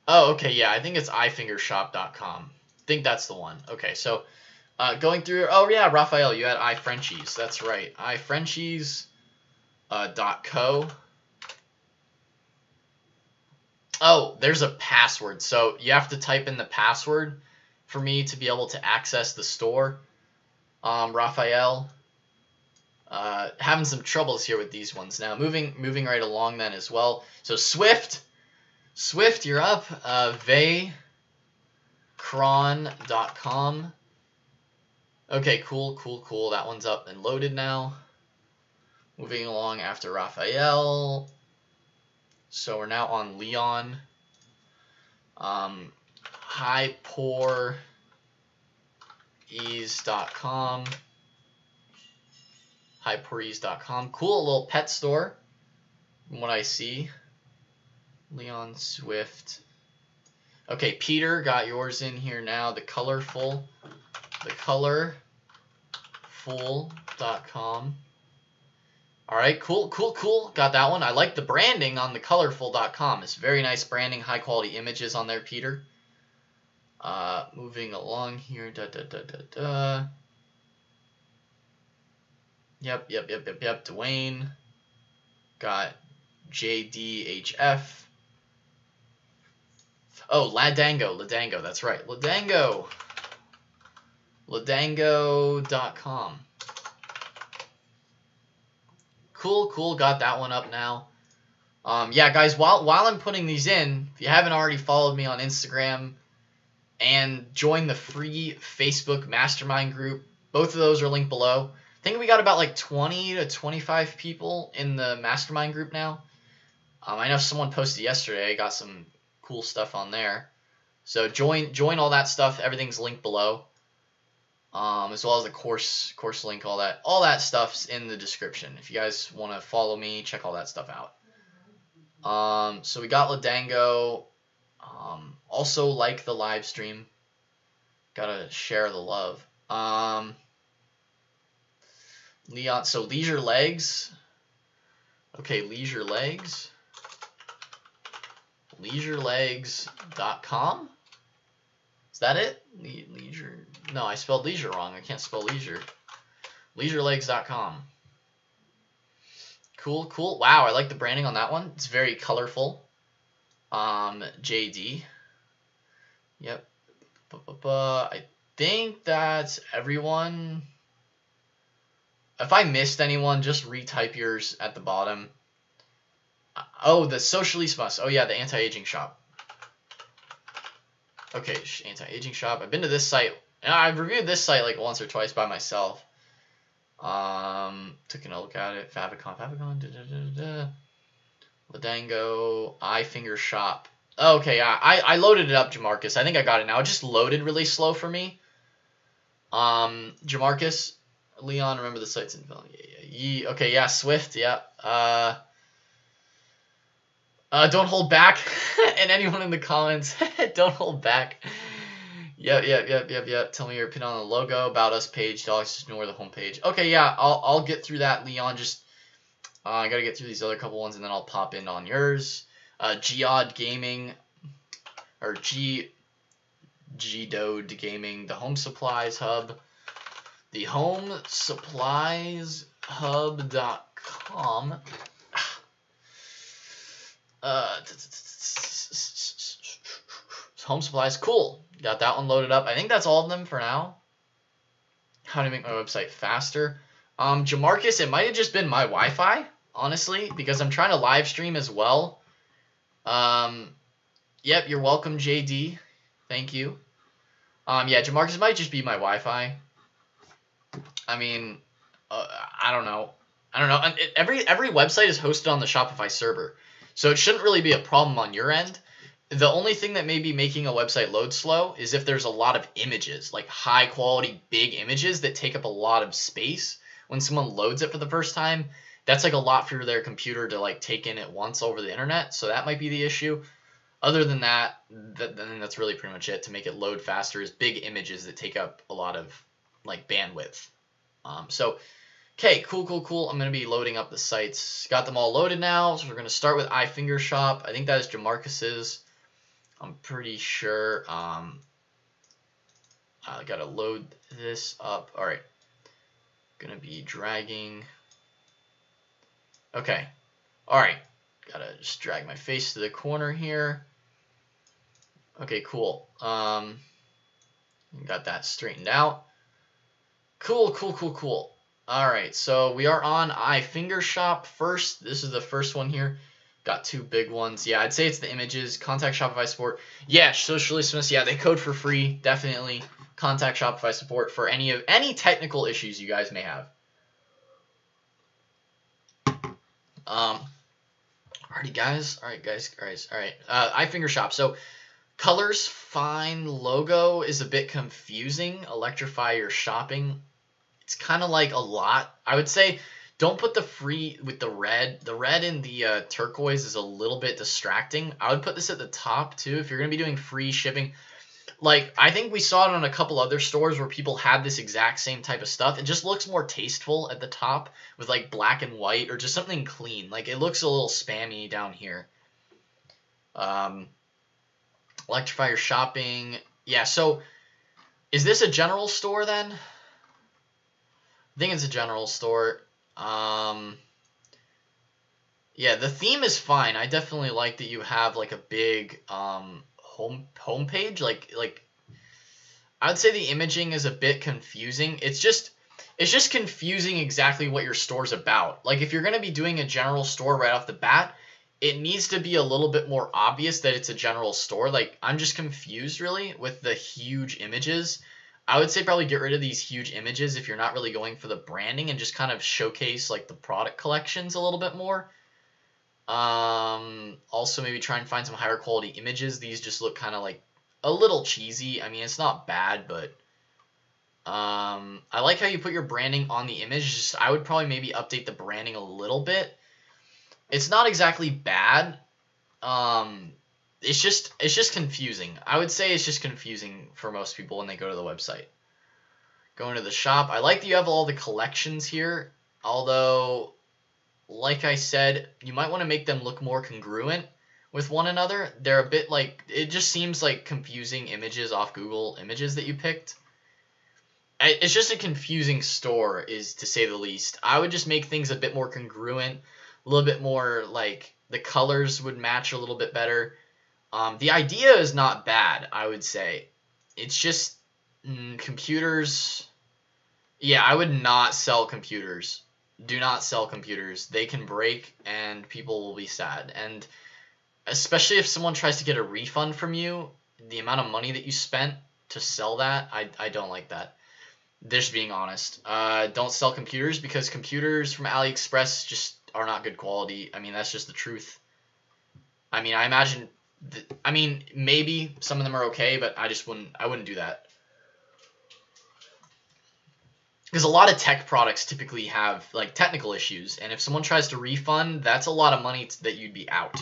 Okay, yeah, I think it's iFingershop.com. I think that's the one. Okay, so going through. Oh yeah, Raphael, you had iFrenchies. That's right, iFrenchies.co. Oh, there's a password. So you have to type in the password for me to be able to access the store. Raphael. Having some troubles here with these ones now. Moving right along then as well. So Swift, you're up. Vaycron.com. Okay, cool. That one's up and loaded now. Moving along after Raphael. So we're now on Leon. Highpourease.com. Highpourease.com. Cool little pet store from what I see. Leon Swift. Okay, Peter, got yours in here now. The colorful.com. All right, cool. Got that one. I like the branding on the colorful.com. It's very nice branding, high quality images on there, Peter. Moving along here. Yep. Dwayne. Got JDHF. Oh, Ladango. That's right. Ladango.com. Cool. Got that one up now. Yeah, guys, while I'm putting these in, if you haven't already followed me on Instagram, and join the free Facebook mastermind group. Both of those are linked below. I think we got about like 20 to 25 people in the mastermind group now. I know someone posted yesterday, got some cool stuff on there. So join all that stuff. Everything's linked below. As well as the course link, all that stuff's in the description. If you guys want to follow me, check all that stuff out. So we got Ladango. Also like the live stream. Gotta share the love. Leon, so Leisure Legs. Okay, Leisure Legs. LeisureLegs.com. Is that it? Leisure. No, I spelled leisure wrong. I can't spell leisure. LeisureLegs.com. Cool. Wow, I like the branding on that one. It's very colorful. JD. Yep. I think that's everyone. If I missed anyone, just retype yours at the bottom. Oh, the Socialist Must. Oh, yeah, the anti-aging shop. Okay, anti-aging shop. I've been to this site. I've reviewed this site like once or twice by myself. Taking a look at it. Favicon. Ladango. iFinger shop. Okay, yeah, I loaded it up, Jamarcus. I think I got it now. It just loaded really slow for me. Jamarcus. Leon, remember the site's in yeah. Okay, yeah, Swift, yeah. Don't hold back. And anyone in the comments, don't hold back. Yep. Tell me your opinion on the logo, about us page, dogs, just ignore the homepage. Okay, yeah, I'll get through that, Leon. Just I gotta get through these other couple ones, and then I'll pop in on yours. Geod Gaming, or Gdode Gaming, the Home Supplies Hub. The HomeSuppliesHub.com. Home Supplies, cool. Got that one loaded up. I think that's all of them for now. How to make my website faster. Jamarcus, it might have just been my Wi-Fi, honestly, because I'm trying to live stream as well. Yep, you're welcome, JD. Thank you. Yeah, Jamarcus, it might just be my Wi-Fi. I mean, I don't know. And every website is hosted on the Shopify server, so it shouldn't really be a problem on your end. The only thing that may be making a website load slow is if there's a lot of images, like high quality, big images that take up a lot of space. When someone loads it for the first time, that's like a lot for their computer to like take in at once over the internet. So that might be the issue. Other than that, then that's really pretty much it. To make it load faster is big images that take up a lot of like bandwidth. So, okay, cool. I'm going to be loading up the sites. Got them all loaded now. So we're going to start with iFinger Shop. I think that is Jamarcus's. I'm pretty sure. I got to load this up. All right. Going to be dragging. Okay. All right. Got to just drag my face to the corner here. Okay, cool. Got that straightened out. Cool. All right, so we are on iFinger Shop first. This is the first one here. Got two big ones. Yeah, I'd say it's the images. Contact Shopify support. Yeah, Socialismus. Yeah, they code for free. Definitely contact Shopify support for any technical issues you guys may have. Alrighty, guys. All right. iFinger Shop. So colors fine. Logo is a bit confusing. Electrify your shopping. It's kind of like a lot. I would say don't put the free with the red. The red and the turquoise is a little bit distracting. I would put this at the top too if you're going to be doing free shipping. Like, I think we saw it on a couple other stores where people had this exact same type of stuff. It just looks more tasteful at the top with like black and white or just something clean. Like, it looks a little spammy down here. Electrify your shopping. Yeah, so is this a general store then? I think it's a general store. Yeah, the theme is fine. I definitely like that you have like a big homepage. Like I would say the imaging is a bit confusing. It's just confusing exactly what your store's about. Like if you're gonna be doing a general store right off the bat, it needs to be a little bit more obvious that it's a general store. Like, I'm just confused really with the huge images. I would say probably get rid of these huge images if you're not really going for the branding, and just kind of showcase like the product collections a little bit more. Also maybe try and find some higher quality images. These just look kind of like a little cheesy. I mean, it's not bad, but I like how you put your branding on the image. Just, I would probably maybe update the branding a little bit. It's not exactly bad. It's just confusing. I would say it's just confusing for most people when they go to the website. Going to the shop, I like that you have all the collections here. Although, like I said, you might want to make them look more congruent with one another. They're a bit like, it just seems like confusing images off Google Images that you picked. It's just a confusing store, is to say the least. I would just make things a bit more congruent, a little bit more like the colors would match a little bit better. The idea is not bad, I would say. It's just computers. Yeah, I would not sell computers. Do not sell computers. They can break and people will be sad. And especially if someone tries to get a refund from you, the amount of money that you spent to sell that, I don't like that. Just being honest. Don't sell computers, because computers from AliExpress just are not good quality. I mean, that's just the truth. I mean, I imagine, maybe some of them are okay, but I wouldn't do that. Because a lot of tech products typically have like technical issues, and if someone tries to refund, that's a lot of money that you'd be out.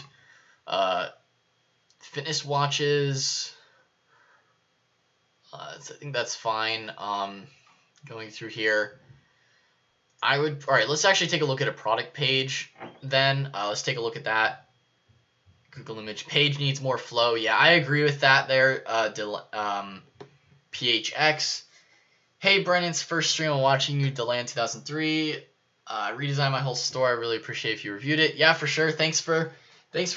Fitness watches, I think that's fine. Going through here, all right, let's actually take a look at a product page then. Let's take a look at that. Google image page needs more flow. Yeah, I agree with that there. PHX. Hey, Brennan's first stream. I'm watching you, Deland 2003. Redesigned my whole store. I really appreciate if you reviewed it. Yeah, for sure. Thanks for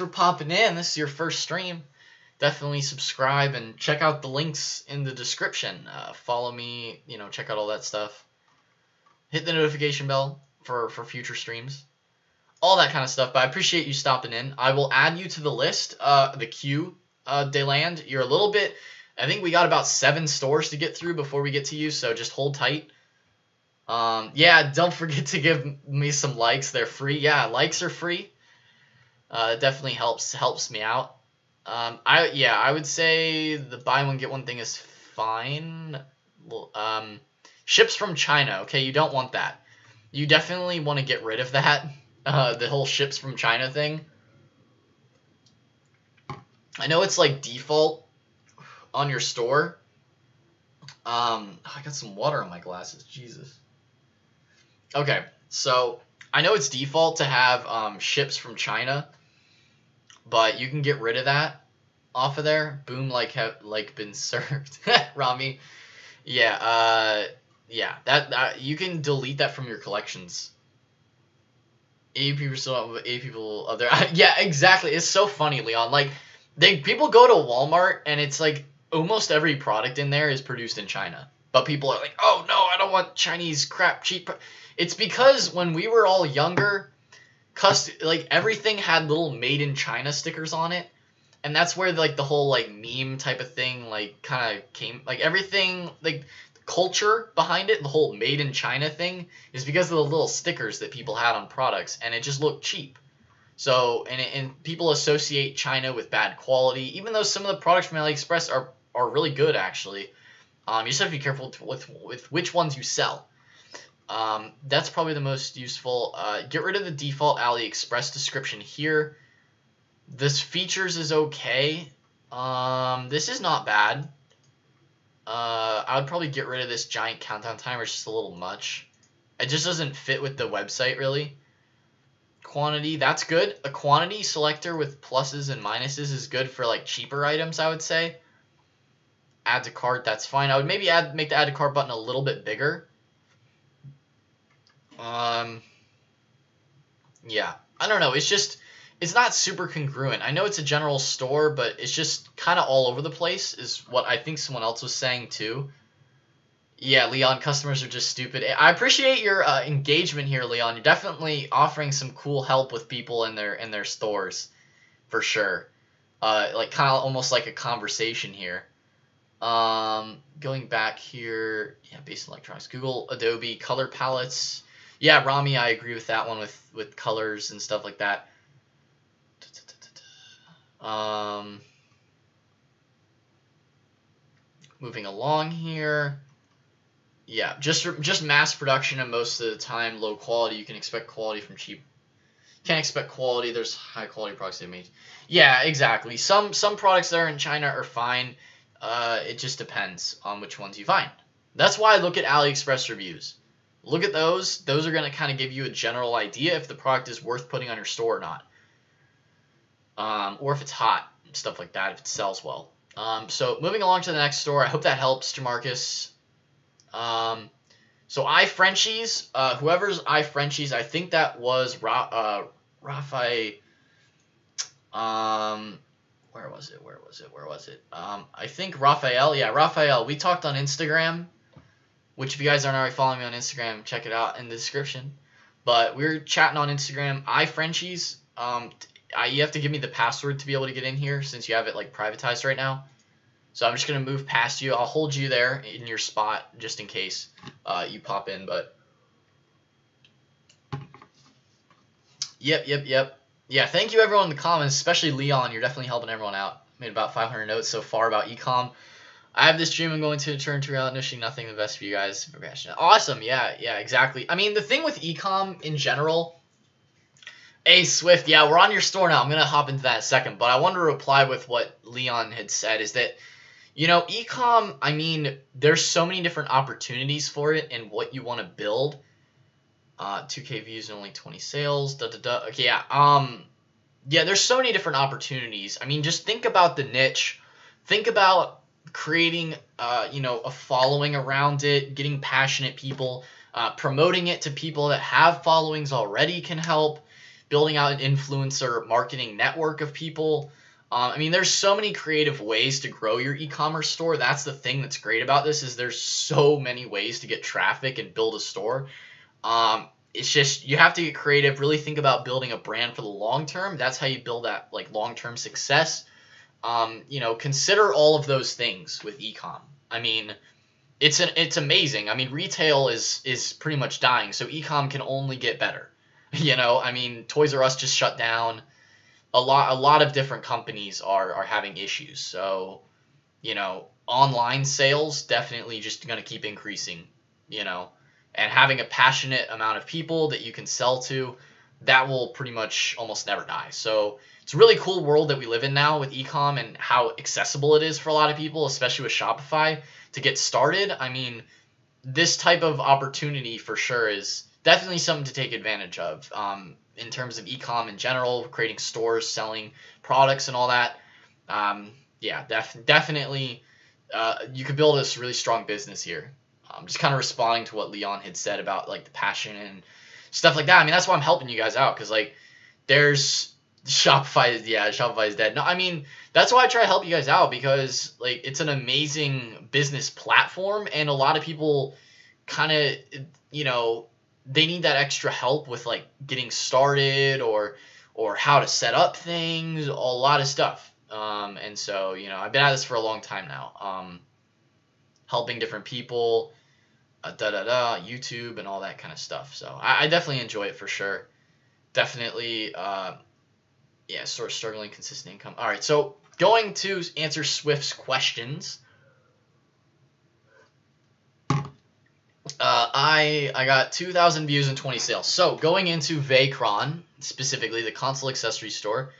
popping in. This is your first stream. Definitely subscribe and check out the links in the description. Follow me, check out all that stuff. Hit the notification bell for future streams. All that kind of stuff. But I appreciate you stopping in. I will add you to the list, the queue, Deland. You're a little bit... I think we got about 7 stores to get through before we get to you, so just hold tight. Yeah, don't forget to give me some likes. They're free. Yeah, likes are free. It definitely helps me out. I would say the buy one get one thing is fine. Ships from China. Okay, you don't want that. You definitely want to get rid of that. The whole ships from China thing. I know it's like default on your store. I got some water on my glasses. Jesus. Okay, so I know it's default to have ships from China, but you can get rid of that off of there. Boom, like been served. Rami. Yeah, that you can delete that from your collections. 80 people up there. Yeah, exactly. It's so funny, Leon. Like, people go to Walmart and it's like almost every product in there is produced in China. But people are like, oh no, I don't want Chinese crap, cheap. It's because when we were all younger, like everything had little made in China stickers on it. And that's where like the whole like meme type of thing like kind of came, like everything, like the culture behind it, the whole made in China thing is because of the little stickers that people had on products, and it just looked cheap. So, and people associate China with bad quality, even though some of the products from AliExpress are really good, actually. You just have to be careful with which ones you sell. That's probably the most useful. Get rid of the default AliExpress description here. This features is okay. This is not bad. I would probably get rid of this giant countdown timer. It's just a little much. It just doesn't fit with the website, really. Quantity, that's good. A quantity selector with pluses and minuses is good for like cheaper items, I would say. Add to cart, that's fine. I would maybe make the add to cart button a little bit bigger. Yeah, I don't know. It's not super congruent. I know it's a general store, but it's just kind of all over the place is what I think someone else was saying too. Yeah, Leon, customers are just stupid. I appreciate your engagement here, Leon. You're definitely offering some cool help with people in their stores, for sure. Like kind of almost like a conversation here. Going back here, yeah, based on electronics, Google, Adobe, color palettes. Yeah, Rami, I agree with that one with colors and stuff like that. Moving along here. Yeah, just mass production and most of the time low quality. You can expect quality from cheap. Can't expect quality. There's high quality products they make. Yeah, exactly. Some products that are in China are fine. It just depends on which ones you find. That's why I look at AliExpress reviews. Look at those. Those are going to kind of give you a general idea if the product is worth putting on your store or not. Or if it's hot, stuff like that, if it sells well. So moving along to the next store. I hope that helps, Jamarcus. So iFrenchies, whoever's iFrenchies, I think that was Raphael. Where was it? I think Raphael. Yeah, Raphael. We talked on Instagram, which if you guys aren't already following me on Instagram, check it out in the description. But we were chatting on Instagram. iFrenchies. You have to give me the password to be able to get in here since you have it like privatized right now. So I'm just going to move past you. I'll hold you there in your spot just in case you pop in. But Yep. Yeah, thank you everyone in the comments, especially Leon. You're definitely helping everyone out. Made about 500 notes so far about ecom. I have this dream I'm going to turn to reality, wishing nothing the best for you guys. Awesome. Yeah, exactly. I mean, the thing with ecom in general, hey, Swift, yeah, we're on your store now. I'm going to hop into that in a second. But I want to reply with what Leon had said is that, you know, ecom, I mean, there's so many different opportunities for it and what you want to build. 2K views and only 20 sales. Okay, yeah. Yeah, there's so many different opportunities. I mean, just think about the niche. Think about creating, a following around it, getting passionate people, promoting it to people that have followings already can help, building out an influencer marketing network of people. I mean, there's so many creative ways to grow your e-commerce store. That's the thing that's great about this is there's so many ways to get traffic and build a store. It's just you have to get creative, really think about building a brand for the long term. That's how you build that like long-term success. Consider all of those things with ecom. I mean, it's amazing. I mean, retail is pretty much dying, so ecom can only get better. I mean, Toys R Us just shut down. A lot of different companies are having issues. So, online sales definitely just going to keep increasing, and having a passionate amount of people that you can sell to, that will pretty much almost never die. So it's a really cool world that we live in now with ecom and how accessible it is for a lot of people, especially with Shopify, to get started. I mean, this type of opportunity for sure is definitely something to take advantage of in terms of ecom in general, creating stores, selling products and all that. Definitely you could build this really strong business here. Just kind of responding to what Leon had said about like the passion and stuff like that. I mean, that's why I'm helping you guys out because like there's Shopify is dead. No, I mean, that's why I try to help you guys out because like it's an amazing business platform and a lot of people kind of, they need that extra help with like getting started or how to set up things, a lot of stuff. And so, I've been at this for a long time now. Helping different people, YouTube and all that kind of stuff. So I definitely enjoy it for sure. Definitely, sort of struggling consistent income. All right, so going to answer Swift's questions. I got 2,000 views and 20 sales. So going into Vacron, specifically the console accessory store.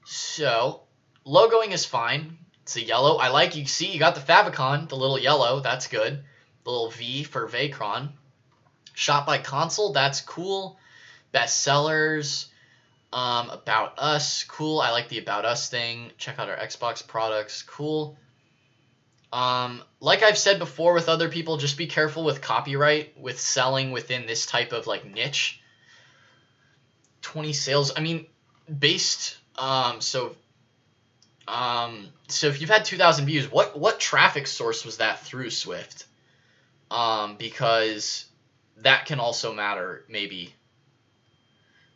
So logoing is fine. It's a yellow. I like, you see, you got the favicon, the little yellow. That's good. The little V for Vacron. Shop by console. That's cool. Best sellers. About us. Cool. I like the about us thing. Check out our Xbox products. Cool. Like I've said before with other people, just be careful with copyright with selling within this type of like niche. 20 sales. I mean, based, so So if you've had 2,000 views, what traffic source was that through, Swift? Because that can also matter, maybe.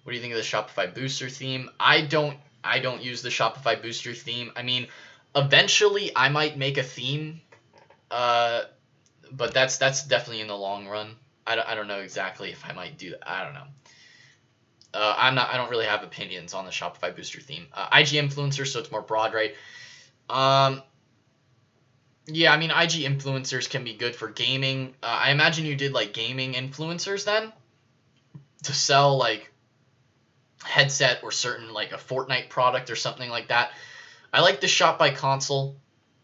What do you think of the Shopify Booster theme? I don't use the Shopify Booster theme. I mean, eventually I might make a theme, but that's definitely in the long run. I don't know exactly if I might do that. I don't know. I don't really have opinions on the Shopify Booster theme. IG influencers, so it's more broad, right? Yeah, I mean, IG influencers can be good for gaming. I imagine you did like gaming influencers then to sell like headset or certain like a Fortnite product or something like that. I like the shop by console.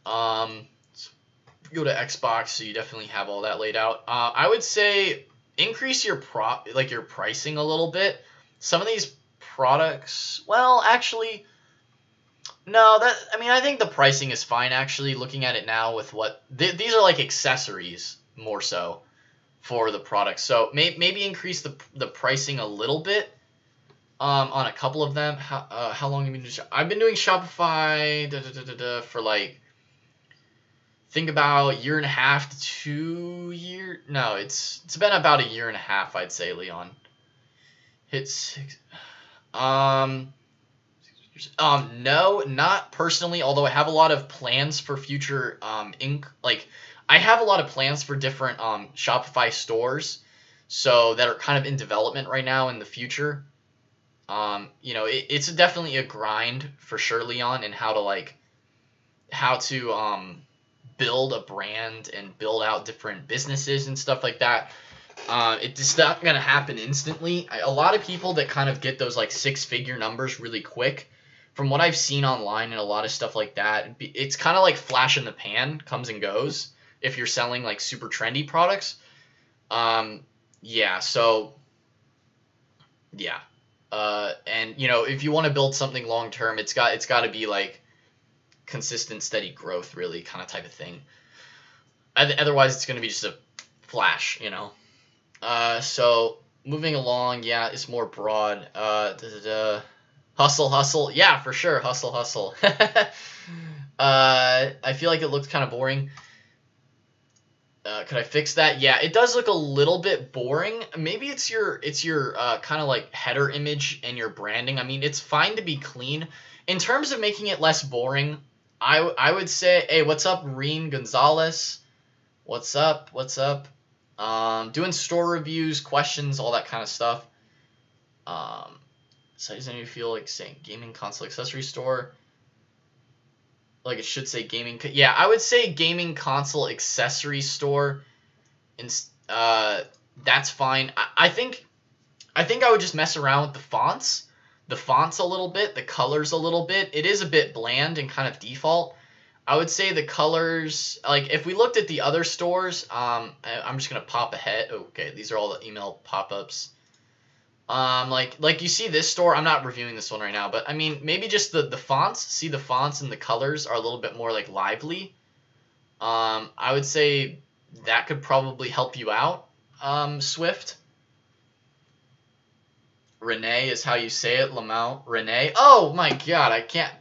Go to Xbox, so you definitely have all that laid out. I would say increase your your pricing a little bit. Some of these products, well, actually, no. I think the pricing is fine. Actually, looking at it now with what these are like accessories more so for the products. So maybe increase the pricing a little bit. On a couple of them. How long have you been doing? I've been doing Shopify for like, think about a year and a half to 2 years. No, it's been about a year and a half, I'd say, Leon. Hit 6. No, not personally. Although I have a lot of plans for future I have a lot of plans for different Shopify stores, so that are kind of in development right now in the future. It's definitely a grind for sure, Leon, and how to build a brand and build out different businesses and stuff like that. It's just not gonna happen instantly. A lot of people that kind of get those like 6-figure numbers really quick, from what I've seen online and a lot of stuff like that, it's kind of like flash in the pan, comes and goes. If you're selling like super trendy products, yeah. So yeah. And if you want to build something long term, it's got to be like consistent, steady growth, really, kind of type of thing. Otherwise, it's going to be just a flash, So moving along, yeah, it's more broad. Hustle, yeah, for sure, hustle. I feel like it looks kind of boring. Could I fix that? Yeah, it does look a little bit boring. Maybe it's your kind of like header image and your branding. I mean, it's fine to be clean. In terms of making it less boring, I would say, hey, what's up, Reem Gonzalez? What's up? Doing store reviews, questions, all that kind of stuff. So doesn't you feel like saying gaming console accessory store? Like it should say gaming. Yeah, I would say gaming console accessory store. That's fine. I think I would just mess around with the fonts. The fonts a little bit, the colors a little bit. It is a bit bland and kind of default. I would say the colors, like if we looked at the other stores, I'm just gonna pop ahead. Okay, these are all the email pop-ups. Like you see this store, I'm not reviewing this one right now, but I mean maybe just the fonts. See, the fonts and the colors are a little bit more like lively. I would say that could probably help you out, Swift. Renee is how you say it, Lamau. Renee. Oh my God, I can't.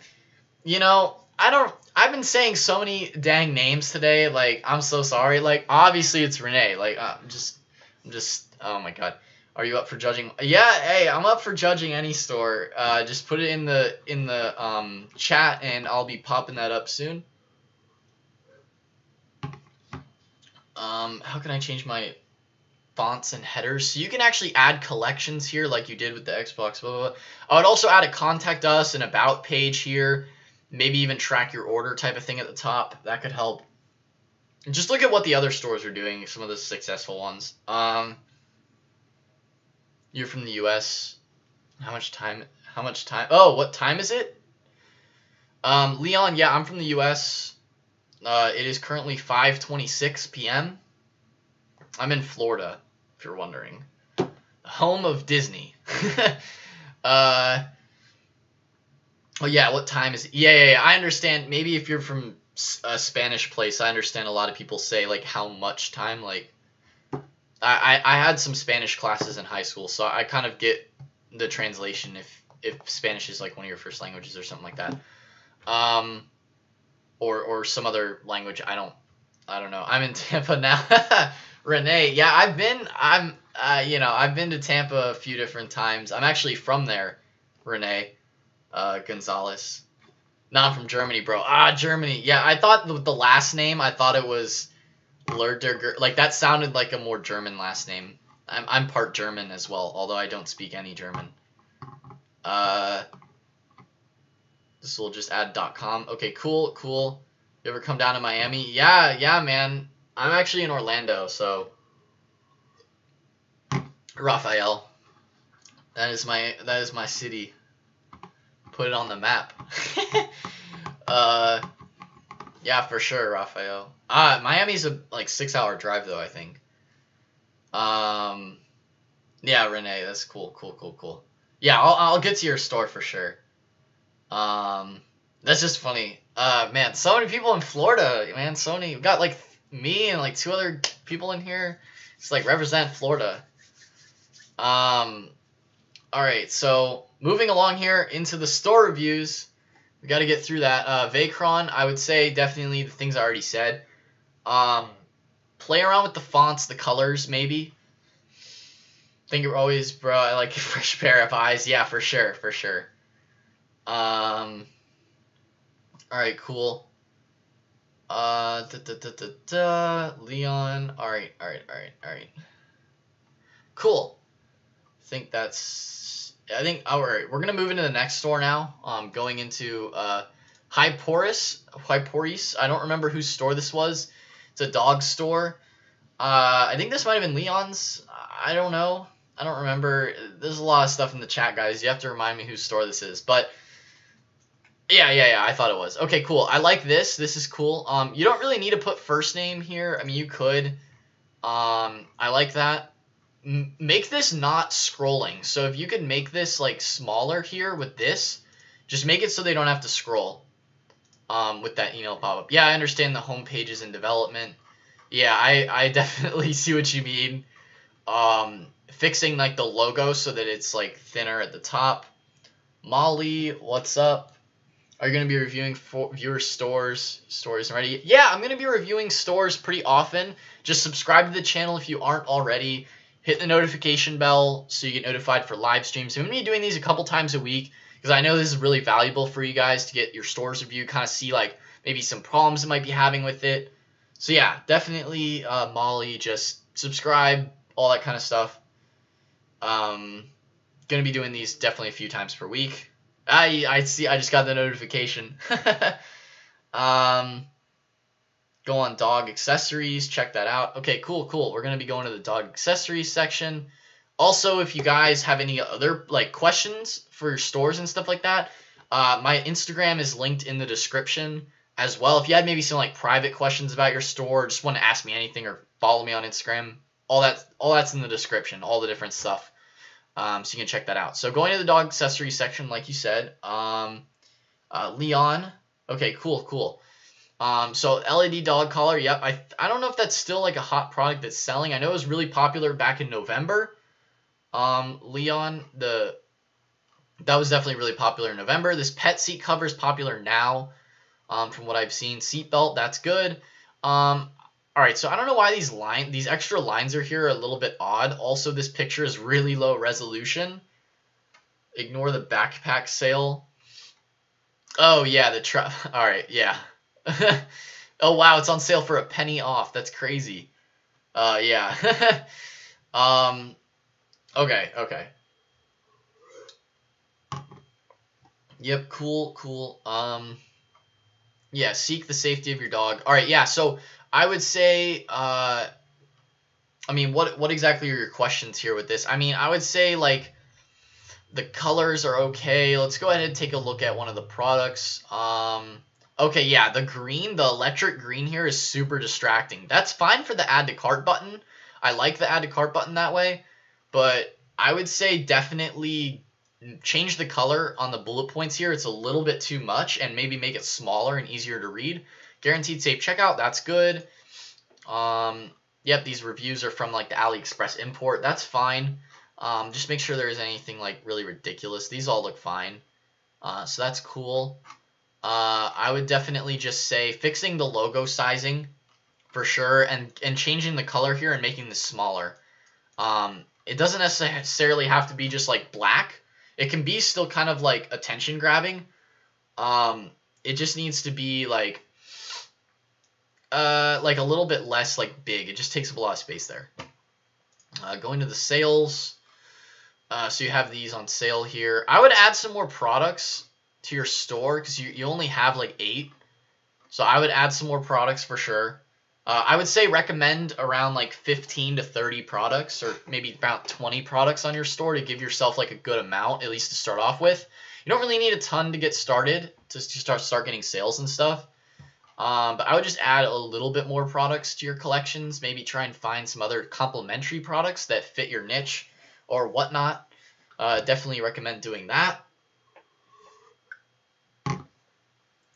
I've been saying so many dang names today. Like, I'm so sorry. Like, obviously it's Renee. Like, I'm just. Oh my God. Are you up for judging? Yeah. Hey, I'm up for judging any store. Just put it in the chat, and I'll be popping that up soon. How can I change my fonts and headers? So you can actually add collections here like you did with the Xbox. Blah, blah, blah. I would also add a contact us and about page here. Maybe even track your order type of thing at the top. That could help. And just look at what the other stores are doing, some of the successful ones. You're from the US. How much time? Oh, what time is it? Leon, yeah, I'm from the US. It is currently 5:26 p.m. I'm in Florida, if you're wondering. Home of Disney. Oh, yeah, what time is it? Yeah, I understand. Maybe if you're from a Spanish place, I understand a lot of people say, like, how much time. Like, I had some Spanish classes in high school, so I kind of get the translation if Spanish is, like, one of your first languages or something like that. Um, or some other language. I don't know. I'm in Tampa now. Renee, yeah, I've been to Tampa a few different times. I'm actually from there, Renee, Gonzalez. Not from Germany, bro. Germany. Yeah, I thought the last name, I thought it was Lerderger. Like, that sounded like a more German last name. I'm part German as well, although I don't speak any German. This will just add .com. Okay, cool. You ever come down to Miami? Yeah, man. I'm actually in Orlando, so Raphael. That is my city. Put it on the map. Yeah, for sure, Raphael. Miami's a 6-hour drive though, I think. Yeah, Renee, that's cool. Yeah, I'll get to your store for sure. That's just funny. Man, so many people in Florida, man. Sony, we got me and 2 other people in here. It's represent Florida. All right, so moving along here into the store reviews. We got to get through that. Vacron, I would say definitely the things I already said. Play around with the fonts, the colors, maybe. Think you're always, bro, I like a fresh pair of eyes. Yeah, for sure. All right, cool. Leon. All right. Cool. All right, we're gonna move into the next store now. Going into Hyporis. I don't remember whose store this was. It's a dog store. I think this might have been Leon's. I don't know. I don't remember. There's a lot of stuff in the chat, guys. You have to remind me whose store this is. But yeah. I thought it was. Okay, cool. I like this. This is cool. You don't really need to put first name here. I mean, you could. I like that. Make this not scrolling. So if you could make this smaller here with this, just make it so they don't have to scroll. With that email pop-up. Yeah, I understand the home page is in development. Yeah, I definitely see what you mean. Fixing the logo so that it's thinner at the top. Molly, what's up? Are you going to be reviewing viewer stories already? Yeah, I'm going to be reviewing stores pretty often. Just subscribe to the channel if you aren't already. Hit the notification bell so you get notified for live streams. I'm going to be doing these a couple times a week because I know this is really valuable for you guys to get your stores reviewed, kind of see maybe some problems you might be having with it. So yeah, definitely Molly, just subscribe, all that kind of stuff. Going to be doing these definitely a few times per week. I see. I just got the notification. Go on dog accessories. Check that out. Okay, cool. We're gonna be going to the dog accessories section. Also, if you guys have any other questions for your stores and stuff like that, my Instagram is linked in the description as well. If you had maybe some private questions about your store, or just want to ask me anything or follow me on Instagram, all that's in the description. All the different stuff. So you can check that out. So going to the dog accessory section, like you said, Leon. Okay, cool. So LED dog collar. Yep. I don't know if that's still a hot product that's selling. I know it was really popular back in November. Leon, that was definitely really popular in November. This pet seat cover is popular now. From what I've seen, seat belt, that's good. All right, so I don't know why these extra lines are here are a little bit odd. Also, this picture is really low resolution. Ignore the backpack sale. Oh, yeah, all right, yeah. Oh, wow, it's on sale for a penny off. That's crazy. Yeah. Okay. Yep, cool. Yeah, seek the safety of your dog. All right, yeah, so I would say, I mean, what exactly are your questions here with this? I mean, I would say, the colors are okay. Let's go ahead and take a look at one of the products. Okay, yeah, the electric green here is super distracting. That's fine for the add to cart button. I like the add to cart button that way, but I would say definitely change the color on the bullet points here. It's a little bit too much, and maybe make it smaller and easier to read. Guaranteed safe checkout, that's good. Yep, these reviews are from the AliExpress import. That's fine. Just make sure there isn't anything really ridiculous. These all look fine. So that's cool. I would definitely just say fixing the logo sizing for sure, and changing the color here and making this smaller. It doesn't necessarily have to be just like black. It can be still kind of like attention grabbing. It just needs to be like a little bit less like big. It just takes up a lot of space there. Going to the sales. So you have these on sale here. I would add some more products to your store because you only have like 8. So I would add some more products for sure. I would say recommend around like 15 to 30 products, or maybe about 20 products on your store to give yourself like a good amount, at least to start off with. You don't really need a ton to get started to start getting sales and stuff. But I would just add a little bit more products to your collections. Maybe try and find some other complementary products that fit your niche or whatnot. Definitely recommend doing that.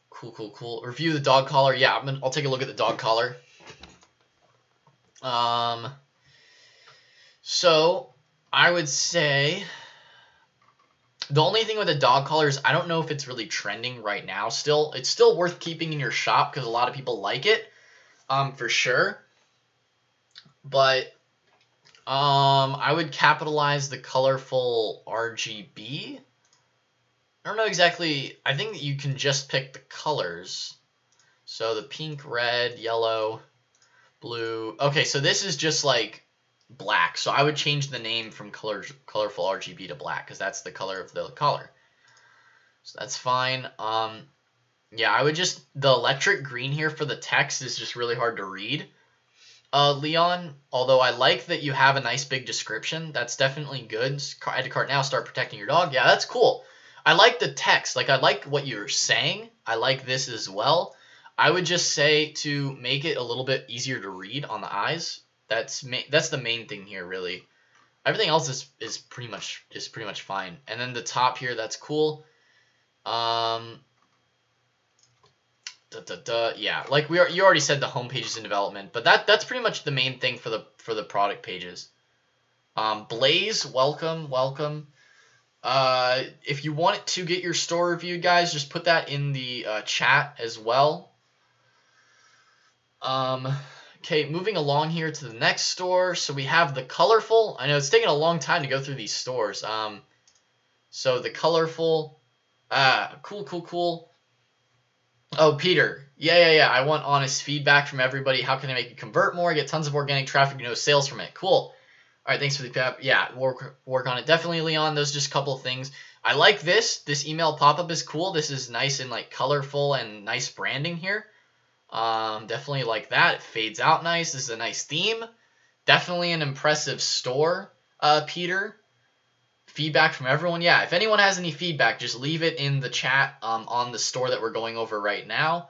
Cool. Review the dog collar. Yeah, I'll take a look at the dog collar. So I would say the only thing with the dog collar is I don't know if it's really trending right now. Still, it's still worth keeping in your shop because a lot of people like it, for sure. But I would capitalize the colorful RGB. I don't know exactly. I think that you can just pick the colors. So the pink, red, yellow, blue. Okay, so this is just like black. So I would change the name from colorful RGB to black because that's the color of the collar. So that's fine. Yeah, I would just, the electric green here for the text is just really hard to read. Leon, although I like that you have a nice big description. That's definitely good. Add to cart now, start protecting your dog. Yeah, that's cool. I like the text. Like, I like what you're saying. I like this as well. I would just say to make it a little bit easier to read on the eyes. That's the main thing here, really. Everything else is pretty much fine. And then the top here, that's cool. Yeah, like you already said the home page is in development, but that's pretty much the main thing for the product pages. Blaze, welcome. If you want to get your store reviewed, guys, just put that in the chat as well. Okay, moving along here to the next store. So we have the colorful. I know it's taking a long time to go through these stores. So the colorful. Cool. Oh, Peter. Yeah. I want honest feedback from everybody. How can I make it convert more? Get tons of organic traffic, no sales from it. Cool. All right, thanks for the feedback. Yeah, work on it. Definitely, Leon. Those are just a couple of things. I like this. This email pop-up is cool. This is nice and like colorful and nice branding here. Definitely like that. It fades out nice. This is a nice theme. Definitely an impressive store, Peter. Feedback from everyone. Yeah, if anyone has any feedback, just leave it in the chat on the store that we're going over right now.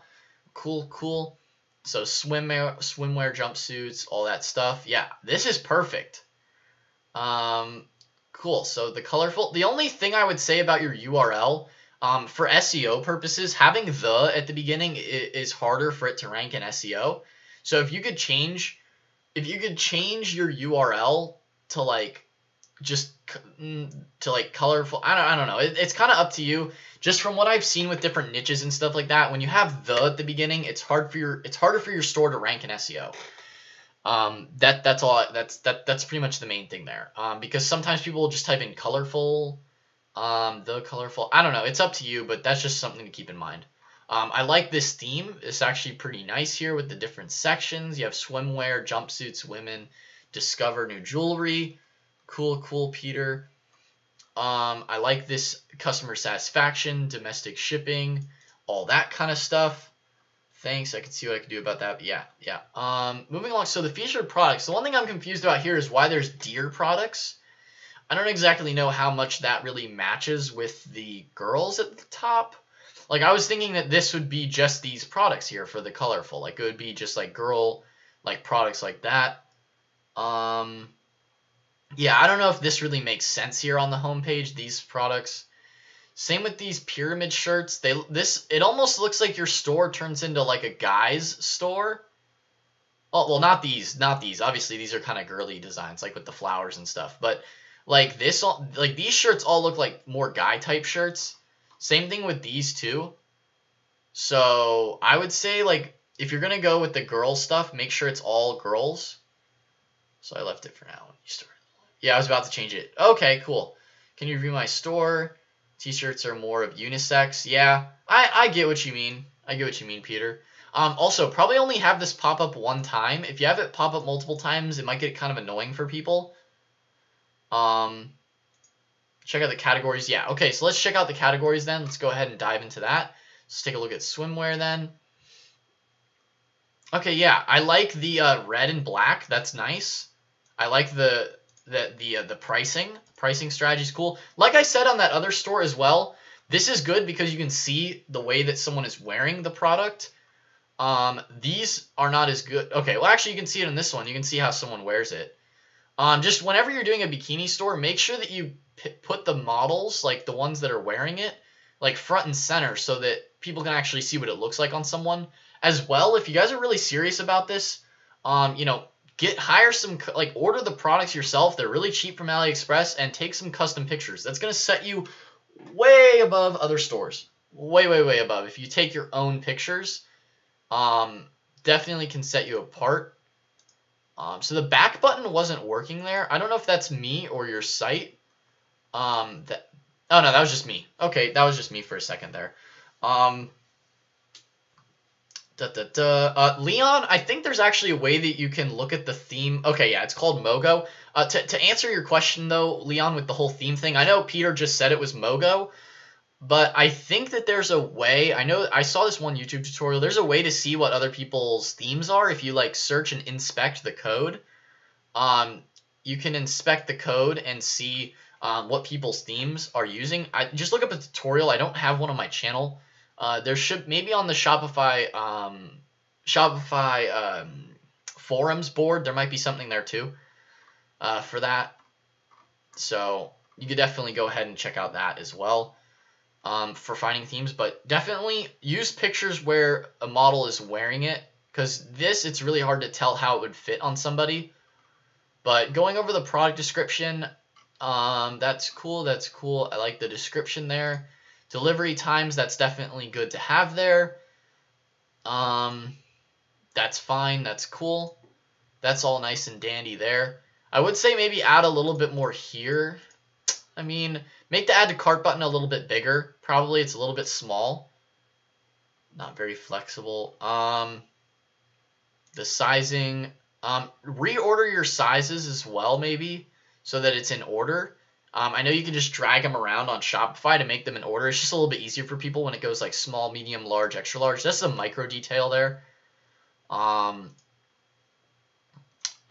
Cool. So swimwear, jumpsuits, all that stuff. Yeah, this is perfect. Cool. So the colorful. The only thing I would say about your URL, for SEO purposes, having the at the beginning is harder for it to rank in SEO. So if you could change your URL to like just to like colorful, I don't know. It's kind of up to you. Just from what I've seen with different niches and stuff like that, when you have the at the beginning, it's harder for your store to rank in SEO. That's all. That's pretty much the main thing there. Because sometimes people will just type in colorful. The colorful. I don't know. It's up to you, but that's just something to keep in mind. I like this theme. It's actually pretty nice here with the different sections. You have swimwear, jumpsuits, women, discover new jewelry. Cool, Peter. I like this customer satisfaction, domestic shipping, all that kind of stuff. Thanks. I can see what I can do about that. But yeah. Moving along. So the featured products. The one thing I'm confused about here is why there's deer products. I don't exactly know how much that really matches with the girls at the top. Like, I was thinking that this would be just these products here for the colorful. Like, it would be just like girl, like products like that. Yeah, I don't know if this really makes sense here on the homepage, these products. Same with these pyramid shirts. It almost looks like your store turns into like a guy's store. Oh, well, not these. Obviously, these are kind of girly designs, like with the flowers and stuff. But like this, like these shirts all look like more guy type shirts. Same thing with these two. So I would say, like, if you're gonna go with the girl stuff, make sure it's all girls. So I left it for now. Yeah, I was about to change it. Okay, cool. Can you review my store? T-shirts are more of unisex. Yeah, I get what you mean. I get what you mean, Peter. Also, probably only have this pop up one time. If you have it pop up multiple times, it might get kind of annoying for people. Check out the categories. Yeah, okay, so let's check out the categories then. Let's go ahead and dive into that. Let's take a look at swimwear then. Okay, yeah, I like the red and black. That's nice. I like the pricing. Pricing strategy is cool. Like I said on that other store as well, this is good because you can see the way that someone is wearing the product. These are not as good. Okay, well, actually, you can see it in this one. You can see how someone wears it. Just whenever you're doing a bikini store, make sure that you put the models, like the ones that are wearing it, like front and center so that people can actually see what it looks like on someone. As well, if you guys are really serious about this, you know, hire some, like, order the products yourself. They're really cheap from AliExpress, and take some custom pictures. That's going to set you way above other stores. Way, way, way above. If you take your own pictures, definitely can set you apart. So the back button wasn't working there. I don't know if that's me or your site. Oh no, that was just me. Okay, that was just me for a second there. Leon, I think there's actually a way that you can look at the theme. Okay, yeah, it's called Mogo. To answer your question, though, Leon, with the whole theme thing, I know Peter just said it was Mogo, but I think that there's a way. I know I saw this one YouTube tutorial. There's a way to see what other people's themes are if you, like, search and inspect the code. You can inspect the code and see what people's themes are using. Just look up a tutorial. I don't have one on my channel. There should, maybe on the Shopify forums board, there might be something there too for that. So you could definitely go ahead and check out that as well for finding themes. But definitely use pictures where a model is wearing it, because it's really hard to tell how it would fit on somebody. But going over the product description, that's cool. That's cool. I like the description there. Delivery times, that's definitely good to have there. That's fine. That's cool. That's all nice and dandy there. I would say maybe add a little bit more here. I mean, make the add to cart button a little bit bigger. Probably it's a little bit small. Not very flexible. The sizing. Reorder your sizes as well, maybe, so that it's in order. I know you can just drag them around on Shopify to make them in order. It's just a little bit easier for people when it goes like small, medium, large, extra large. That's a micro detail there. I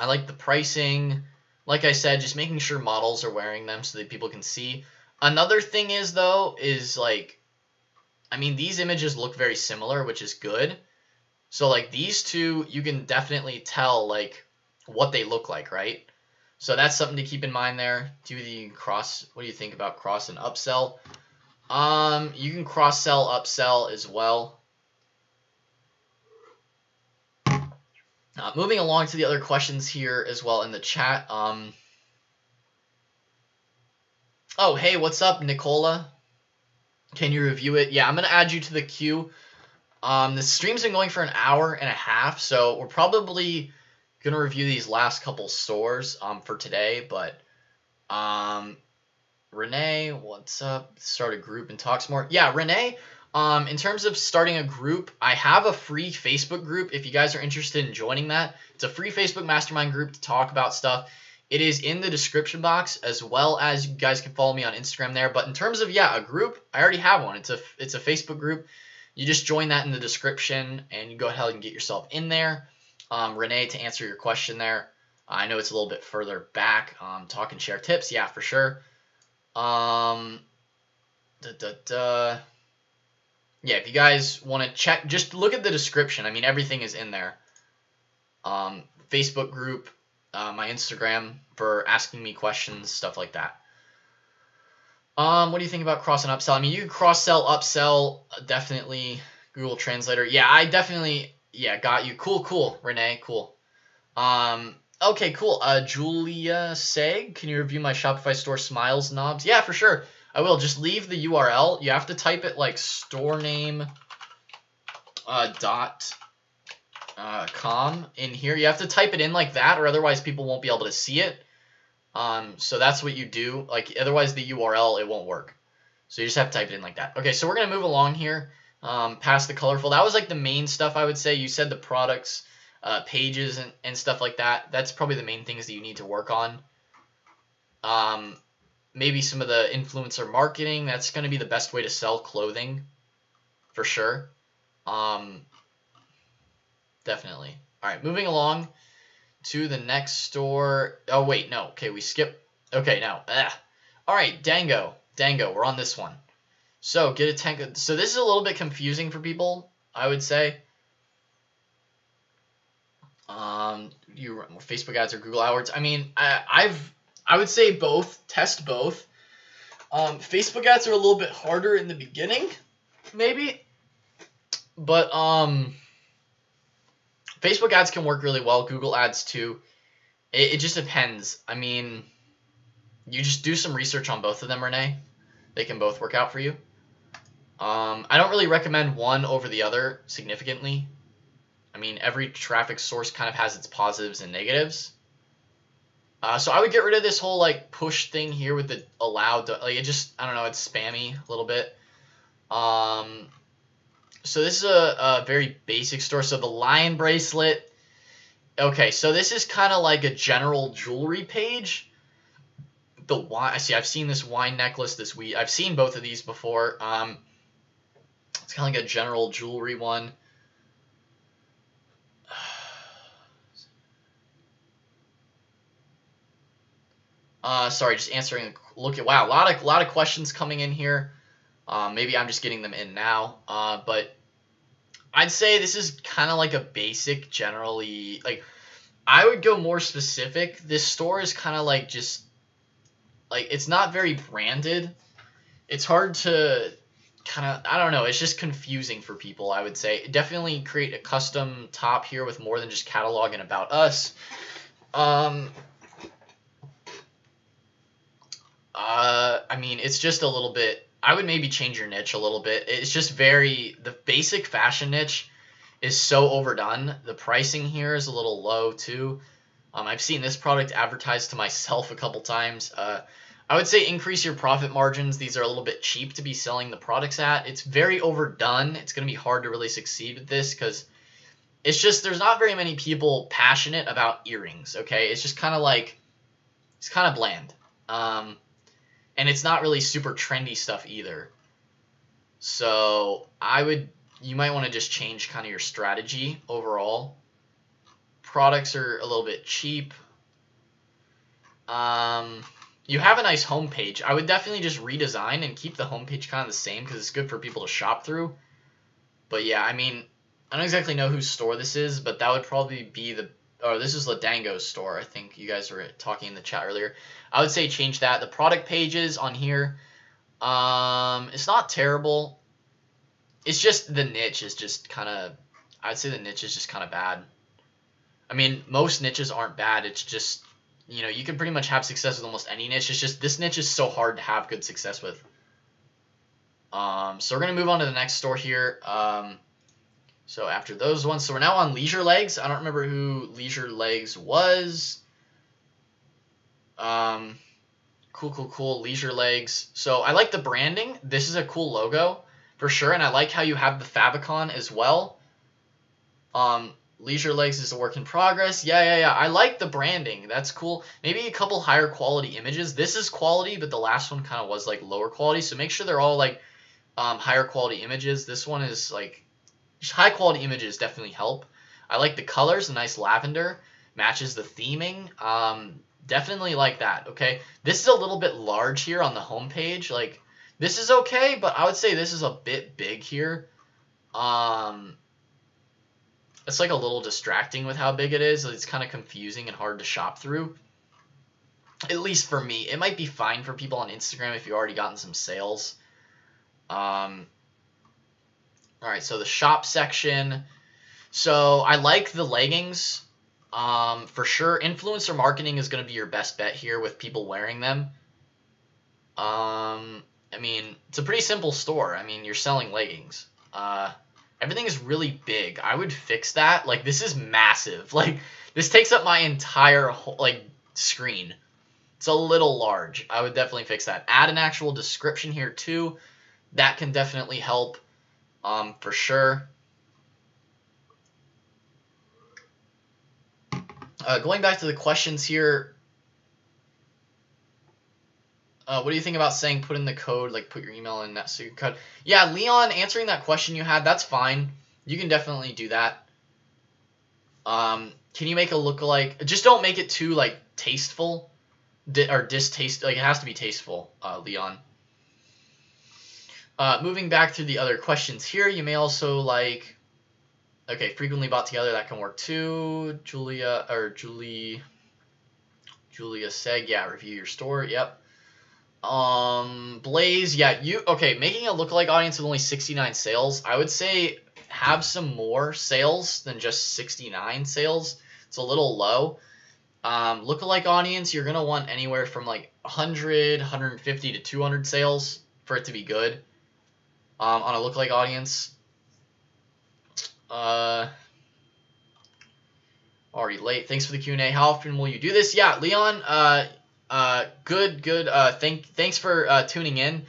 like the pricing. Like I said, just making sure models are wearing them so that people can see. Another thing is, though, is like, I mean, these images look very similar, which is good. So like these two, you can definitely tell like what they look like, right? So that's something to keep in mind there. What do you think about cross and upsell? You can cross-sell, upsell as well. Moving along to the other questions here as well in the chat. Oh, hey, what's up, Nicola? Can you review it? Yeah, I'm going to add you to the queue. The stream's been going for an hour and a half, so we're probably going to review these last couple stores for today. But Renee, what's up? Start a group and talk some more. Yeah, Renee, in terms of starting a group, I have a free Facebook group if you guys are interested in joining that. It's a free Facebook mastermind group to talk about stuff. It is in the description box, as well as you guys can follow me on Instagram there. But in terms of, yeah, a group, I already have one. It's a Facebook group. You just join that in the description, and you go ahead and get yourself in there. Renee, to answer your question there, I know it's a little bit further back. Talk and share tips, yeah, for sure. Yeah, if you guys want to check, just look at the description. I mean, everything is in there. Facebook group, my Instagram for asking me questions, stuff like that. What do you think about cross and upsell? I mean, you can cross-sell, upsell, definitely. Google Translator. Yeah, I definitely, got you. Cool, Renee, cool. Okay, cool. Julia Seg, can you review my Shopify store Smiles knobs? Yeah, for sure. I will. Just leave the URL. You have to type it like store name dot com in here. You have to type it in like that, or otherwise people won't be able to see it. So that's what you do. Like, otherwise the URL, it won't work. So you just have to type it in like that. Okay, so we're gonna move along here. Past the colorful. That was like the main stuff, I would say. You said the products, pages, and stuff like that. That's probably the main things that you need to work on. Maybe some of the influencer marketing. That's going to be the best way to sell clothing, for sure. Definitely. All right, moving along to the next store. Oh, wait, no. Okay, we skip. Okay, now. All right, Dango. We're on this one. So get a tank. So this is a little bit confusing for people, I would say. You run more Facebook ads or Google AdWords. I mean, I would say both. Test both. Facebook ads are a little bit harder in the beginning, maybe, but Facebook ads can work really well. Google ads too. It just depends. I mean, you just do some research on both of them, Renee. They can both work out for you. I don't really recommend one over the other significantly. I mean, every traffic source kind of has its positives and negatives. So I would get rid of this whole like push thing here with the allowed. Like, it just, I don't know, it's spammy a little bit. So this is a very basic store. So the lion bracelet. Okay, so this is kind of like a general jewelry page. The wine. I see. I've seen this wine necklace this week. I've seen both of these before. It's kind of like a general jewelry one. Sorry, just answering. Look at, wow, a lot of questions coming in here. Maybe I'm just getting them in now. But I'd say this is kind of like a basic, generally, like, I would go more specific. This store is kind of like just, like, it's not very branded. It's hard to kind of, I don't know, it's just confusing for people, I would say. Definitely create a custom top here with more than just catalog and about us. I mean, it's just a little bit, I would maybe change your niche a little bit. It's just the basic fashion niche is so overdone. The pricing here is a little low too. I've seen this product advertised to myself a couple times. I would say increase your profit margins. These are a little bit cheap to be selling the products at. It's very overdone. It's going to be hard to really succeed with this because it's just, there's not very many people passionate about earrings, okay? It's just kind of like, it's kind of bland. And it's not really super trendy stuff either. So you might want to just change kind of your strategy overall. Products are a little bit cheap. You have a nice homepage. I would definitely just redesign and keep the homepage kind of the same because it's good for people to shop through. But yeah, I mean, I don't exactly know whose store this is, but that would probably be this is Ladango's store. I think you guys were talking in the chat earlier. I would say change that. The product pages on here, it's not terrible. It's just the niche is just kind of, I'd say the niche is just kind of bad. I mean, most niches aren't bad. It's just, you know, you can pretty much have success with almost any niche. It's just this niche is so hard to have good success with. So we're going to move on to the next store here. So after those ones, so we're now on Leisure Legs. I don't remember who Leisure Legs was. Cool. Leisure Legs. So I like the branding. This is a cool logo for sure. And I like how you have the favicon as well. Leisure Legs is a work in progress. Yeah. I like the branding. That's cool. Maybe a couple higher quality images. This is quality, but the last one kind of was like lower quality. So make sure they're all like higher quality images. This one is like high quality images definitely help. I like the colors. A nice lavender matches the theming. Definitely like that. Okay. This is a little bit large here on the homepage. Like, this is okay, but I would say this is a bit big here. It's like a little distracting with how big it is. It's kind of confusing and hard to shop through. At least for me. It might be fine for people on Instagram if you've already gotten some sales. Alright, so the shop section. So I like the leggings. For sure, influencer marketing is going to be your best bet here with people wearing them. I mean, it's a pretty simple store. I mean, you're selling leggings. Everything is really big. I would fix that. Like, this is massive. Like, this takes up my entire like screen. It's a little large. I would definitely fix that. Add an actual description here too. That can definitely help, for sure. Going back to the questions here. What do you think about saying put in the code, like put your email in that so you cut? Yeah, Leon, answering that question you had, that's fine. You can definitely do that. Can you make a lookalike? Just don't make it too like tasteful, or distaste. Like, it has to be tasteful, Leon. Moving back through the other questions here, you may also like. Okay, frequently bought together, that can work too. Julia Seg, yeah, review your store. Yep. Blaze, yeah, making a lookalike audience with only 69 sales. I would say have some more sales than just 69 sales. It's a little low. Lookalike audience, you're gonna want anywhere from like 100, 150 to 200 sales for it to be good. On a lookalike audience. Already late. Thanks for the Q&A. How often will you do this? Yeah, Leon, good. Thanks for tuning in.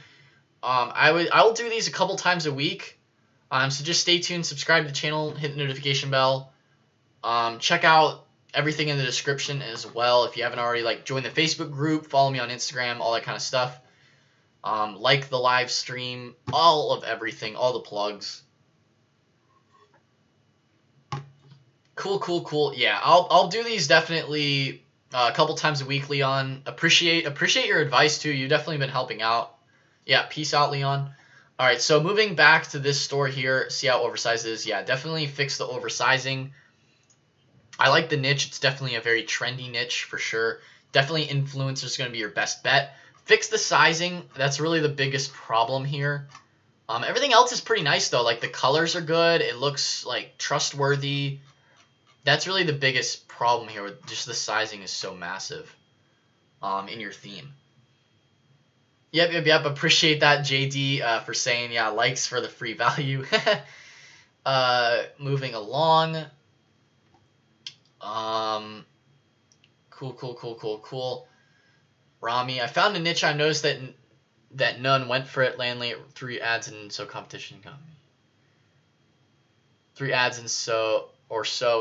I will do these a couple times a week. So just stay tuned, subscribe to the channel, hit the notification bell. Check out everything in the description as well. If you haven't already, like, join the Facebook group, follow me on Instagram, all that kind of stuff. Like the live stream, all of everything, all the plugs. Cool. Yeah, I'll do these definitely a couple times a week, Leon. Appreciate your advice too. You've definitely been helping out. Yeah, peace out, Leon. All right, so moving back to this store here, see how oversized it is. Yeah, definitely fix the oversizing. I like the niche. It's definitely a very trendy niche for sure. Definitely influencer's going to be your best bet. Fix the sizing. That's really the biggest problem here. Everything else is pretty nice though. Like, the colors are good. It looks like trustworthy. That's really the biggest problem here. With just the sizing is so massive in your theme. Yep. Appreciate that, JD, for saying, yeah, likes for the free value. Moving along. Cool. Rami, I found a niche. I noticed that none went for it. Landly, 3 ads and so competition got me. 3 ads and so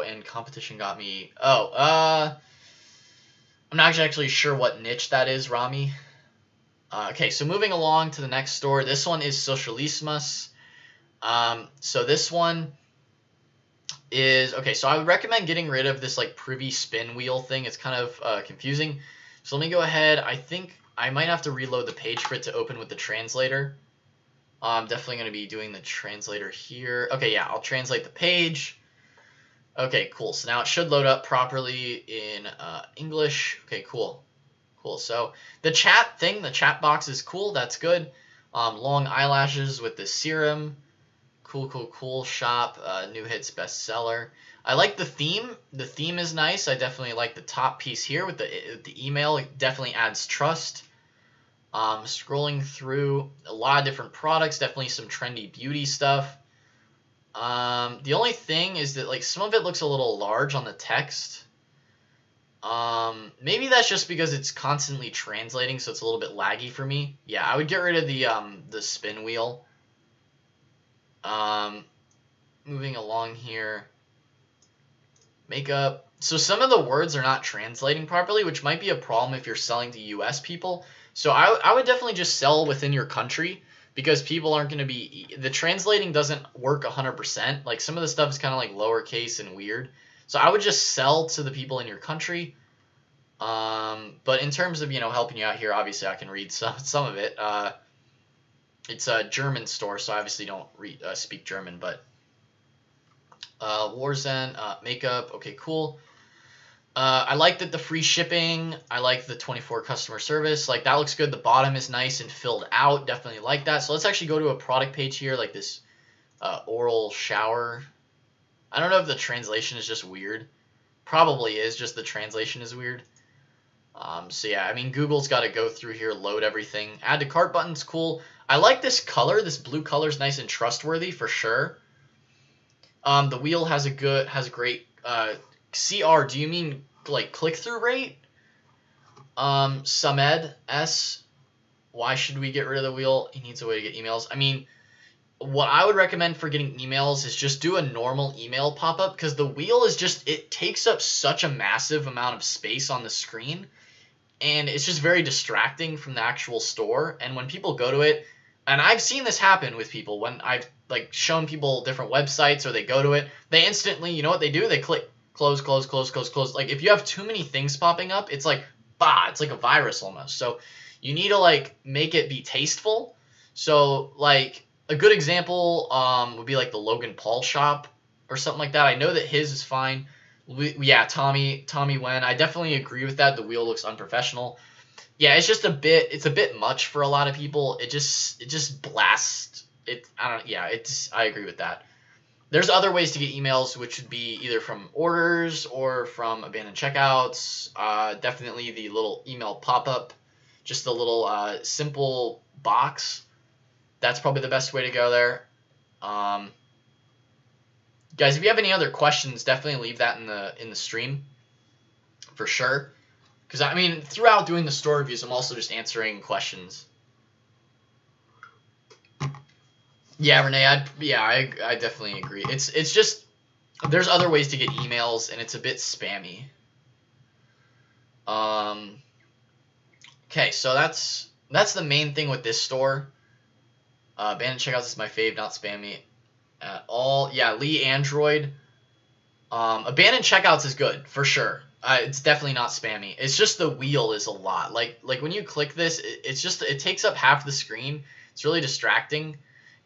and competition got me. I'm not actually sure what niche that is, Rami. Okay, so moving along to the next store. This one is Socialismus. So this one is, okay, so I would recommend getting rid of this like privy spin wheel thing. It's kind of confusing. So let me go ahead. I think I might have to reload the page for it to open with the translator. I'm definitely going to be doing the translator here. Okay, yeah, I'll translate the page. Okay, cool. So now it should load up properly in English. Okay, cool. So the chat box is cool. That's good. Long eyelashes with the serum. Cool. Shop. New hits bestseller. I like the theme. The theme is nice. I definitely like the top piece here with the email. It definitely adds trust. Scrolling through a lot of different products. Definitely some trendy beauty stuff. The only thing is that, like, some of it looks a little large on the text. Maybe that's just because it's constantly translating, so it's a little bit laggy for me. Yeah, I would get rid of the spin wheel. Moving along here. Makeup. So some of the words are not translating properly, which might be a problem if you're selling to US people. So I would definitely just sell within your country, because people aren't going to be... The translating doesn't work 100%. Like, some of the stuff is kind of like lowercase and weird. So I would just sell to the people in your country. But in terms of, helping you out here, obviously I can read some of it. It's a German store, so I obviously don't speak German, but... Warzen, makeup, okay, cool. I like that the free shipping. I like the 24 customer service. Like, that looks good. The bottom is nice and filled out. Definitely like that. So let's actually go to a product page here, like this oral shower. I don't know if the translation is just weird. Probably is, just the translation is weird. So yeah, I mean, Google's got to go through here, load everything. Add to cart button's cool. I like this color. This blue color is nice and trustworthy for sure. The wheel has a great CR. Do you mean like click through rate? Samed S. Why should we get rid of the wheel? He needs a way to get emails. I mean, what I would recommend for getting emails is just do a normal email pop-up, because the wheel is just, it takes up such a massive amount of space on the screen, and it's just very distracting from the actual store. And when people go to it, and I've seen this happen with people when I've like shown people different websites or they go to it, they instantly, you know what they do? They click close, close, close, close, close. Like if you have too many things popping up, it's like, it's like a virus almost. So you need to like make it be tasteful. So like a good example would be like the Logan Paul shop or something like that. I know that his is fine. Yeah, Tommy Wen. I definitely agree with that. The wheel looks unprofessional. Yeah, it's just it's a bit much for a lot of people. It just blasts it. I agree with that. There's other ways to get emails, which would be either from orders or from abandoned checkouts. Definitely the little email pop-up, just a little simple box. That's probably the best way to go there. Guys, if you have any other questions, definitely leave that in the stream for sure. Because I mean, throughout doing the store reviews, I'm also just answering questions. Yeah, Renee, I definitely agree. It's just there's other ways to get emails, and it's a bit spammy. Okay, so that's the main thing with this store. Abandoned checkouts is my fave, not spammy at all. Yeah, Lee Android. Abandoned checkouts is good for sure. It's definitely not spammy. It's just the wheel is a lot. Like when you click this, it takes up half the screen. It's really distracting.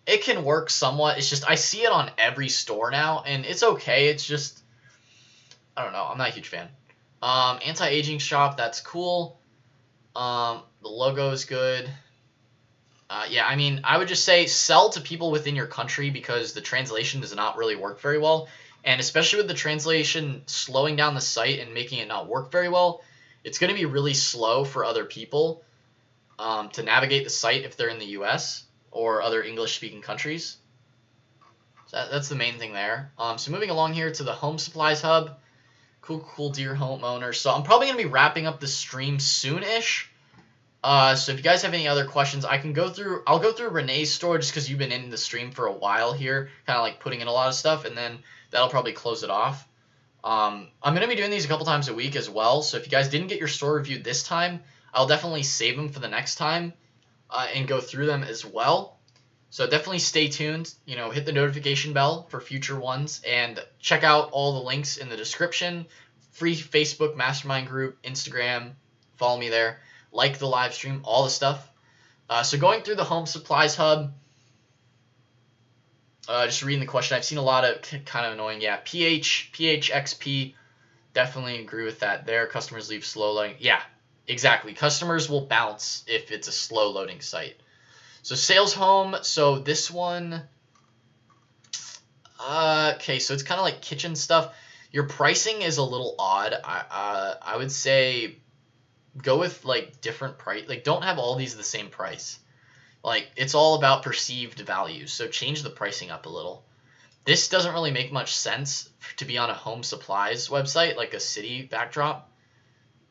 It can work somewhat. It's just I see it on every store now, and it's okay. It's just I don't know. I'm not a huge fan. Anti-aging shop, that's cool. The logo is good. Yeah, I mean, I would just say sell to people within your country, because the translation does not really work very well. And especially with the translation slowing down the site and making it not work very well, it's going to be really slow for other people to navigate the site if they're in the US or other English-speaking countries. So that's the main thing there. So moving along here to the Home Supplies Hub. Cool dear homeowner. So I'm probably going to be wrapping up the stream soon-ish. So if you guys have any other questions, I'll go through Renee's store just because you've been in the stream for a while here, kind of like putting in a lot of stuff, and then that'll probably close it off. I'm going to be doing these a couple times a week as well, so if you guys didn't get your store reviewed this time, I'll definitely save them for the next time and go through them as well. So definitely stay tuned, hit the notification bell for future ones, and check out all the links in the description. Free Facebook mastermind group, Instagram, follow me there. Like the live stream, all the stuff. So going through the Home Supplies Hub, just reading the question. I've seen a lot of kind of annoying. Yeah, PHXP, definitely agree with that there. Customers leave slow loading. Yeah, exactly. Customers will bounce if it's a slow loading site. So Sales Home, so this one, okay, so it's kind of like kitchen stuff. Your pricing is a little odd. I would say go with like different price. Like don't have all these the same price. Like it's all about perceived value. So change the pricing up a little. This doesn't really make much sense to be on a home supplies website, like a city backdrop.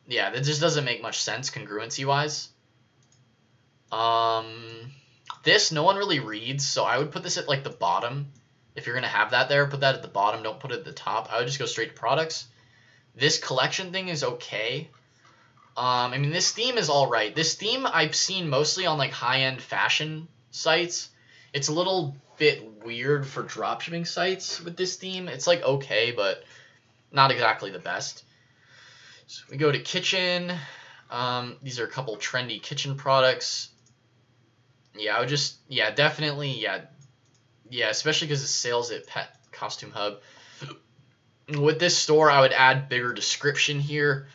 Yeah, that just doesn't make much sense congruency wise. This no one really reads, so I would put this at like the bottom. If you're gonna have that there, put that at the bottom. Don't put it at the top. I would just go straight to products. This collection thing is okay. I mean, this theme is all right. This theme I've seen mostly on like high-end fashion sites. It's a little bit weird for dropshipping sites with this theme. It's like okay, but not exactly the best. So we go to kitchen. These are a couple trendy kitchen products. Yeah, I would just, definitely, yeah, especially because it sales at Pet Costume Hub. With this store, I would add bigger description here.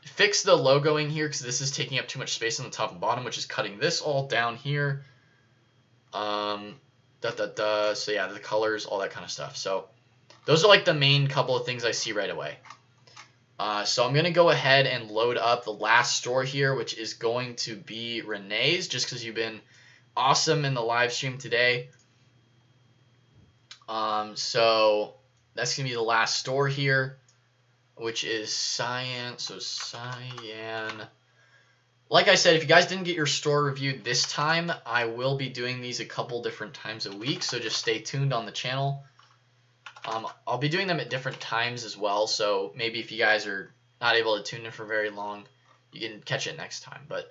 Fix the logoing here because this is taking up too much space on the top and bottom, which is cutting this all down here. So yeah, the colors, all that kind of stuff. So those are like the main couple of things I see right away. So I'm going to go ahead and load up the last store here, which is going to be Renee's, just because you've been awesome in the live stream today. So that's going to be the last store here, which is Cyan. So Cyan. Like I said, if you guys didn't get your store reviewed this time, I will be doing these a couple different times a week, so just stay tuned on the channel. I'll be doing them at different times as well, so maybe if you guys are not able to tune in for very long, you can catch it next time. But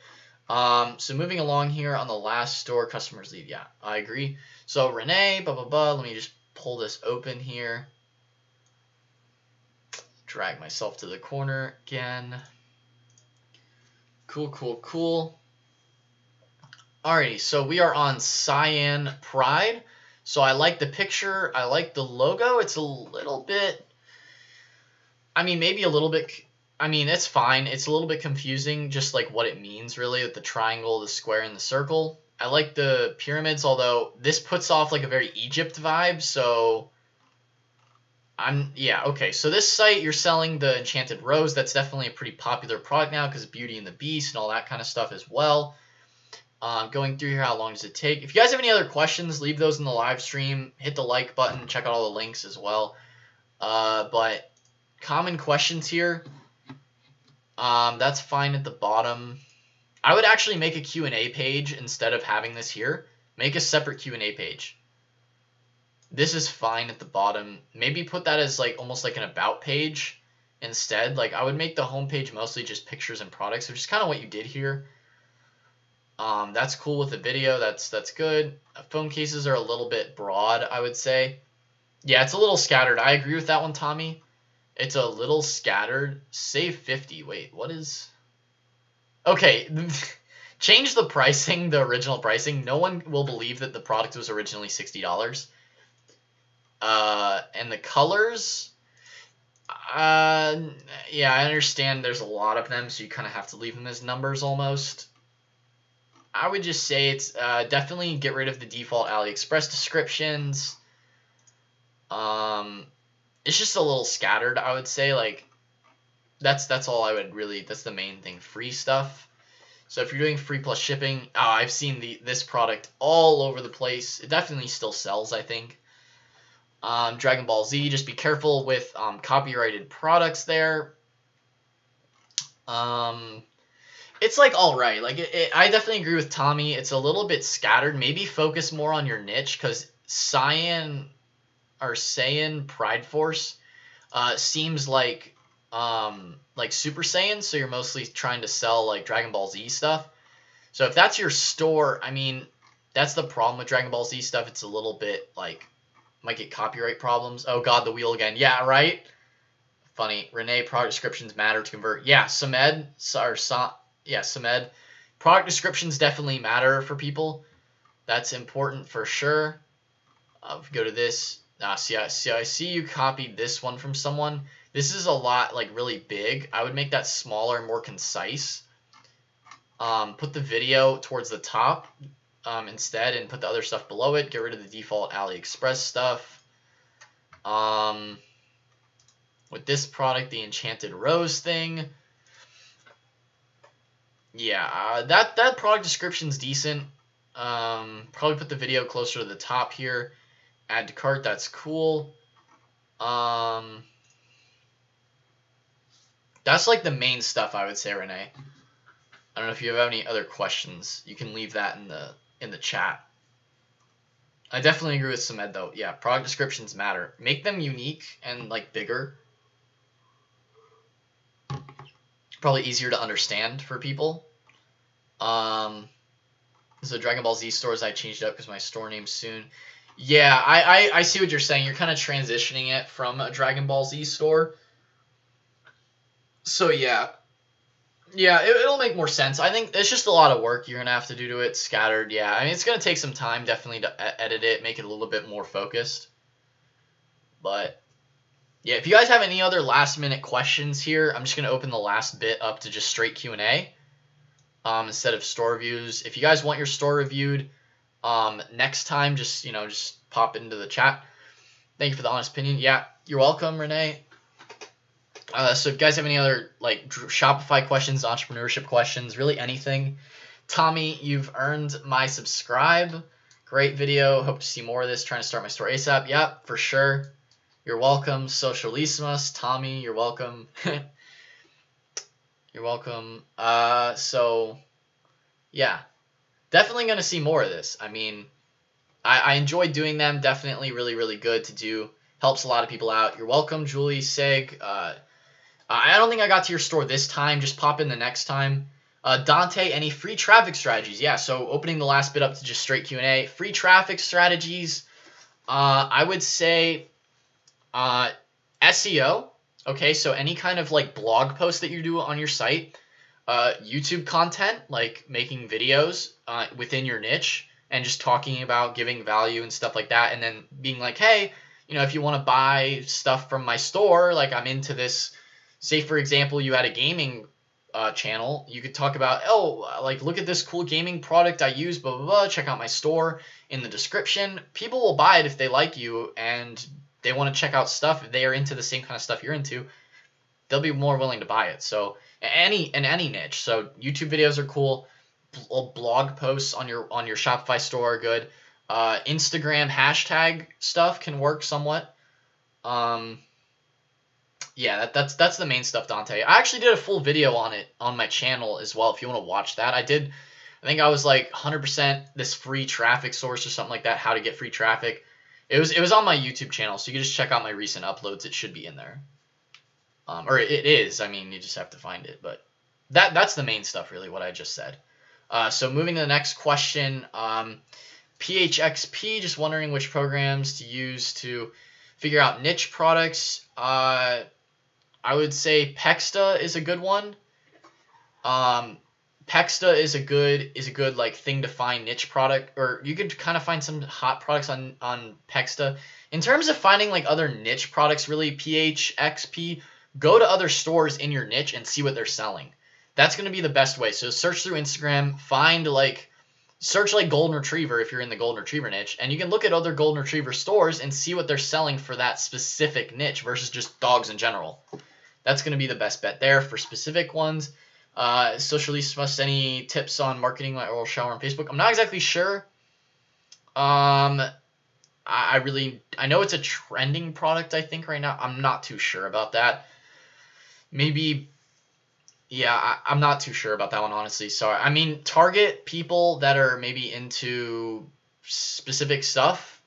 so moving along here on the last store, customers leave. Yeah, I agree. So Renee, blah, blah, blah. Let me just pull this open here. Drag myself to the corner again. Cool, cool, cool. Alrighty, so we are on Cyan Pride. So I like the picture. I like the logo. It's a little bit, I mean, maybe a little bit, I mean, it's fine. It's a little bit confusing, just like what it means, really, with the triangle, the square, and the circle. I like the pyramids, although this puts off like a very Egypt vibe, so yeah, okay. So this site, you're selling the Enchanted Rose. That's definitely a pretty popular product now because of Beauty and the Beast and all that kind of stuff as well. Going through here, how long does it take? If you guys have any other questions, leave those in the live stream. Hit the like button. Check out all the links as well. But common questions here, that's fine at the bottom. I would actually make a Q&A page instead of having this here. Make a separate Q&A page. This is fine at the bottom. Maybe put that as like almost like an about page instead. Like I would make the home page mostly just pictures and products, which is kind of what you did here. That's cool with the video. That's good. Phone cases are a little bit broad, I would say. Yeah, it's a little scattered. I agree with that one, Tommy. It's a little scattered. Save 50. Wait, what is... Okay, change the pricing, the original pricing. No one will believe that the product was originally $60. And the colors... yeah, I understand there's a lot of them, so you kind of have to leave them as numbers almost. I would just say it's definitely get rid of the default AliExpress descriptions. It's just a little scattered, I would say. Like that's all I would really. That's the main thing. Free stuff. So if you're doing free plus shipping, I've seen this product all over the place. It definitely still sells, I think. Dragon Ball Z. Just be careful with copyrighted products there. It's like all right. Like I definitely agree with Tommy. It's a little bit scattered. Maybe focus more on your niche because Saiyan Pride Force seems like Super Saiyan. So you're mostly trying to sell like Dragon Ball Z stuff. So if that's your store, I mean, that's the problem with Dragon Ball Z stuff. It's a little bit like might get copyright problems. Oh God, the wheel again. Yeah, right. Funny. Renee, product descriptions matter to convert. Yeah, Samed. Yeah, Samed. Product descriptions definitely matter for people. That's important for sure. If we go to this, I see you copied this one from someone. This is a lot, like, really big. I would make that smaller and more concise. Put the video towards the top instead and put the other stuff below it. Get rid of the default AliExpress stuff. With this product, the Enchanted Rose thing. Yeah, that product description's decent. Probably put the video closer to the top here. Add to cart, that's cool. That's like the main stuff I would say, Renee. I don't know if you have any other questions. You can leave that in the chat. I definitely agree with Samed though. Yeah, product descriptions matter. Make them unique and like bigger. Probably easier to understand for people. So Dragon Ball Z stores, I changed it up because my store name's soon. Yeah, I see what you're saying. You're kind of transitioning it from a Dragon Ball Z store. So yeah, it'll make more sense. I think it's just a lot of work you're gonna have to do to it. Scattered, yeah. I mean, it's gonna take some time, definitely, to edit it, make it a little bit more focused. But yeah, if you guys have any other last minute questions here, I'm just gonna open the last bit up to just straight Q&A instead of store reviews. If you guys want your store reviewed next time, just pop into the chat. Thank you for the honest opinion. Yeah, you're welcome, Renee. So if you guys have any other like Shopify questions, entrepreneurship questions, really anything, Tommy, you've earned my subscribe. Great video. Hope to see more of this. Trying to start my store ASAP. Yep, for sure. You're welcome. Socialismas. Tommy, you're welcome. You're welcome. So, yeah. Definitely going to see more of this. I mean, I enjoy doing them. Definitely really, really good to do. Helps a lot of people out. You're welcome, Julie, Sig. I don't think I got to your store this time. Just pop in the next time. Dante, any free traffic strategies? Yeah, so opening the last bit up to just straight Q&A. Free traffic strategies, I would say SEO. Okay, so any kind of like blog post that you do on your site. YouTube content, like making videos within your niche and just talking about giving value and stuff like that. And then being like, hey, you know, if you want to buy stuff from my store, like I'm into this. Say, for example, you had a gaming channel, you could talk about, oh, like, look at this cool gaming product I use, blah, blah, blah. Check out my store in the description. People will buy it if they like you and they want to check out stuff. If they are into the same kind of stuff you're into, they'll be more willing to buy it. So in any niche. So YouTube videos are cool. Blog posts on your Shopify store are good. Instagram hashtag stuff can work somewhat. Yeah, that's the main stuff, Dante. I actually did a full video on it on my channel as well. If you want to watch that, I think I was like 100% this free traffic source or something like that. How to get free traffic. It was on my YouTube channel, so you can just check out my recent uploads. It should be in there. Or it is. I mean, you just have to find it. But that's the main stuff, really, what I just said. So moving to the next question. PHXP, just wondering which programs to use to figure out niche products. I would say Pexta is a good one. Pexta is a good like thing to find niche product, or you could kind of find some hot products on Pexta. In terms of finding like other niche products, really, PHXP, go to other stores in your niche and see what they're selling. That's going to be the best way. So search through Instagram, search like Golden Retriever if you're in the Golden Retriever niche, and you can look at other Golden Retriever stores and see what they're selling for that specific niche versus just dogs in general. That's going to be the best bet there for specific ones. Socialistas, any tips on marketing my oral shower on Facebook? I'm not exactly sure. I know it's a trending product, I think, right now. I'm not too sure about that. Maybe, yeah, I'm not too sure about that one, honestly. Sorry. I mean, target people that are maybe into specific stuff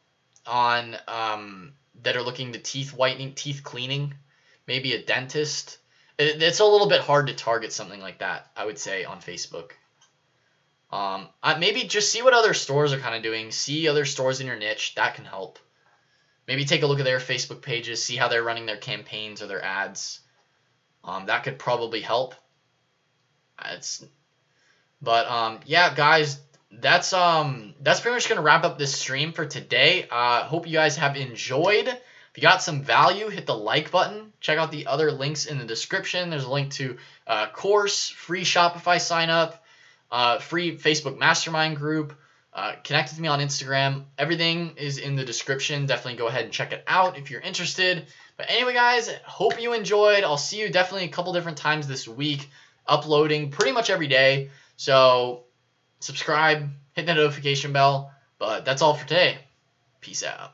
on that are looking to teeth whitening, teeth cleaning, maybe a dentist. It's a little bit hard to target something like that, I would say, on Facebook. Maybe just see what other stores are kind of doing. See other stores in your niche. That can help. Maybe take a look at their Facebook pages. See how they're running their campaigns or their ads. That could probably help. Yeah, guys, that's pretty much gonna wrap up this stream for today. Hope you guys have enjoyed. If you got some value, hit the like button. Check out the other links in the description. There's a link to course, free Shopify sign up, free Facebook mastermind group. Connect with me on Instagram. Everything is in the description. Definitely go ahead and check it out if you're interested. But anyway, guys, hope you enjoyed. I'll see you definitely a couple different times this week, uploading pretty much every day. So subscribe, hit the notification bell. But that's all for today. Peace out.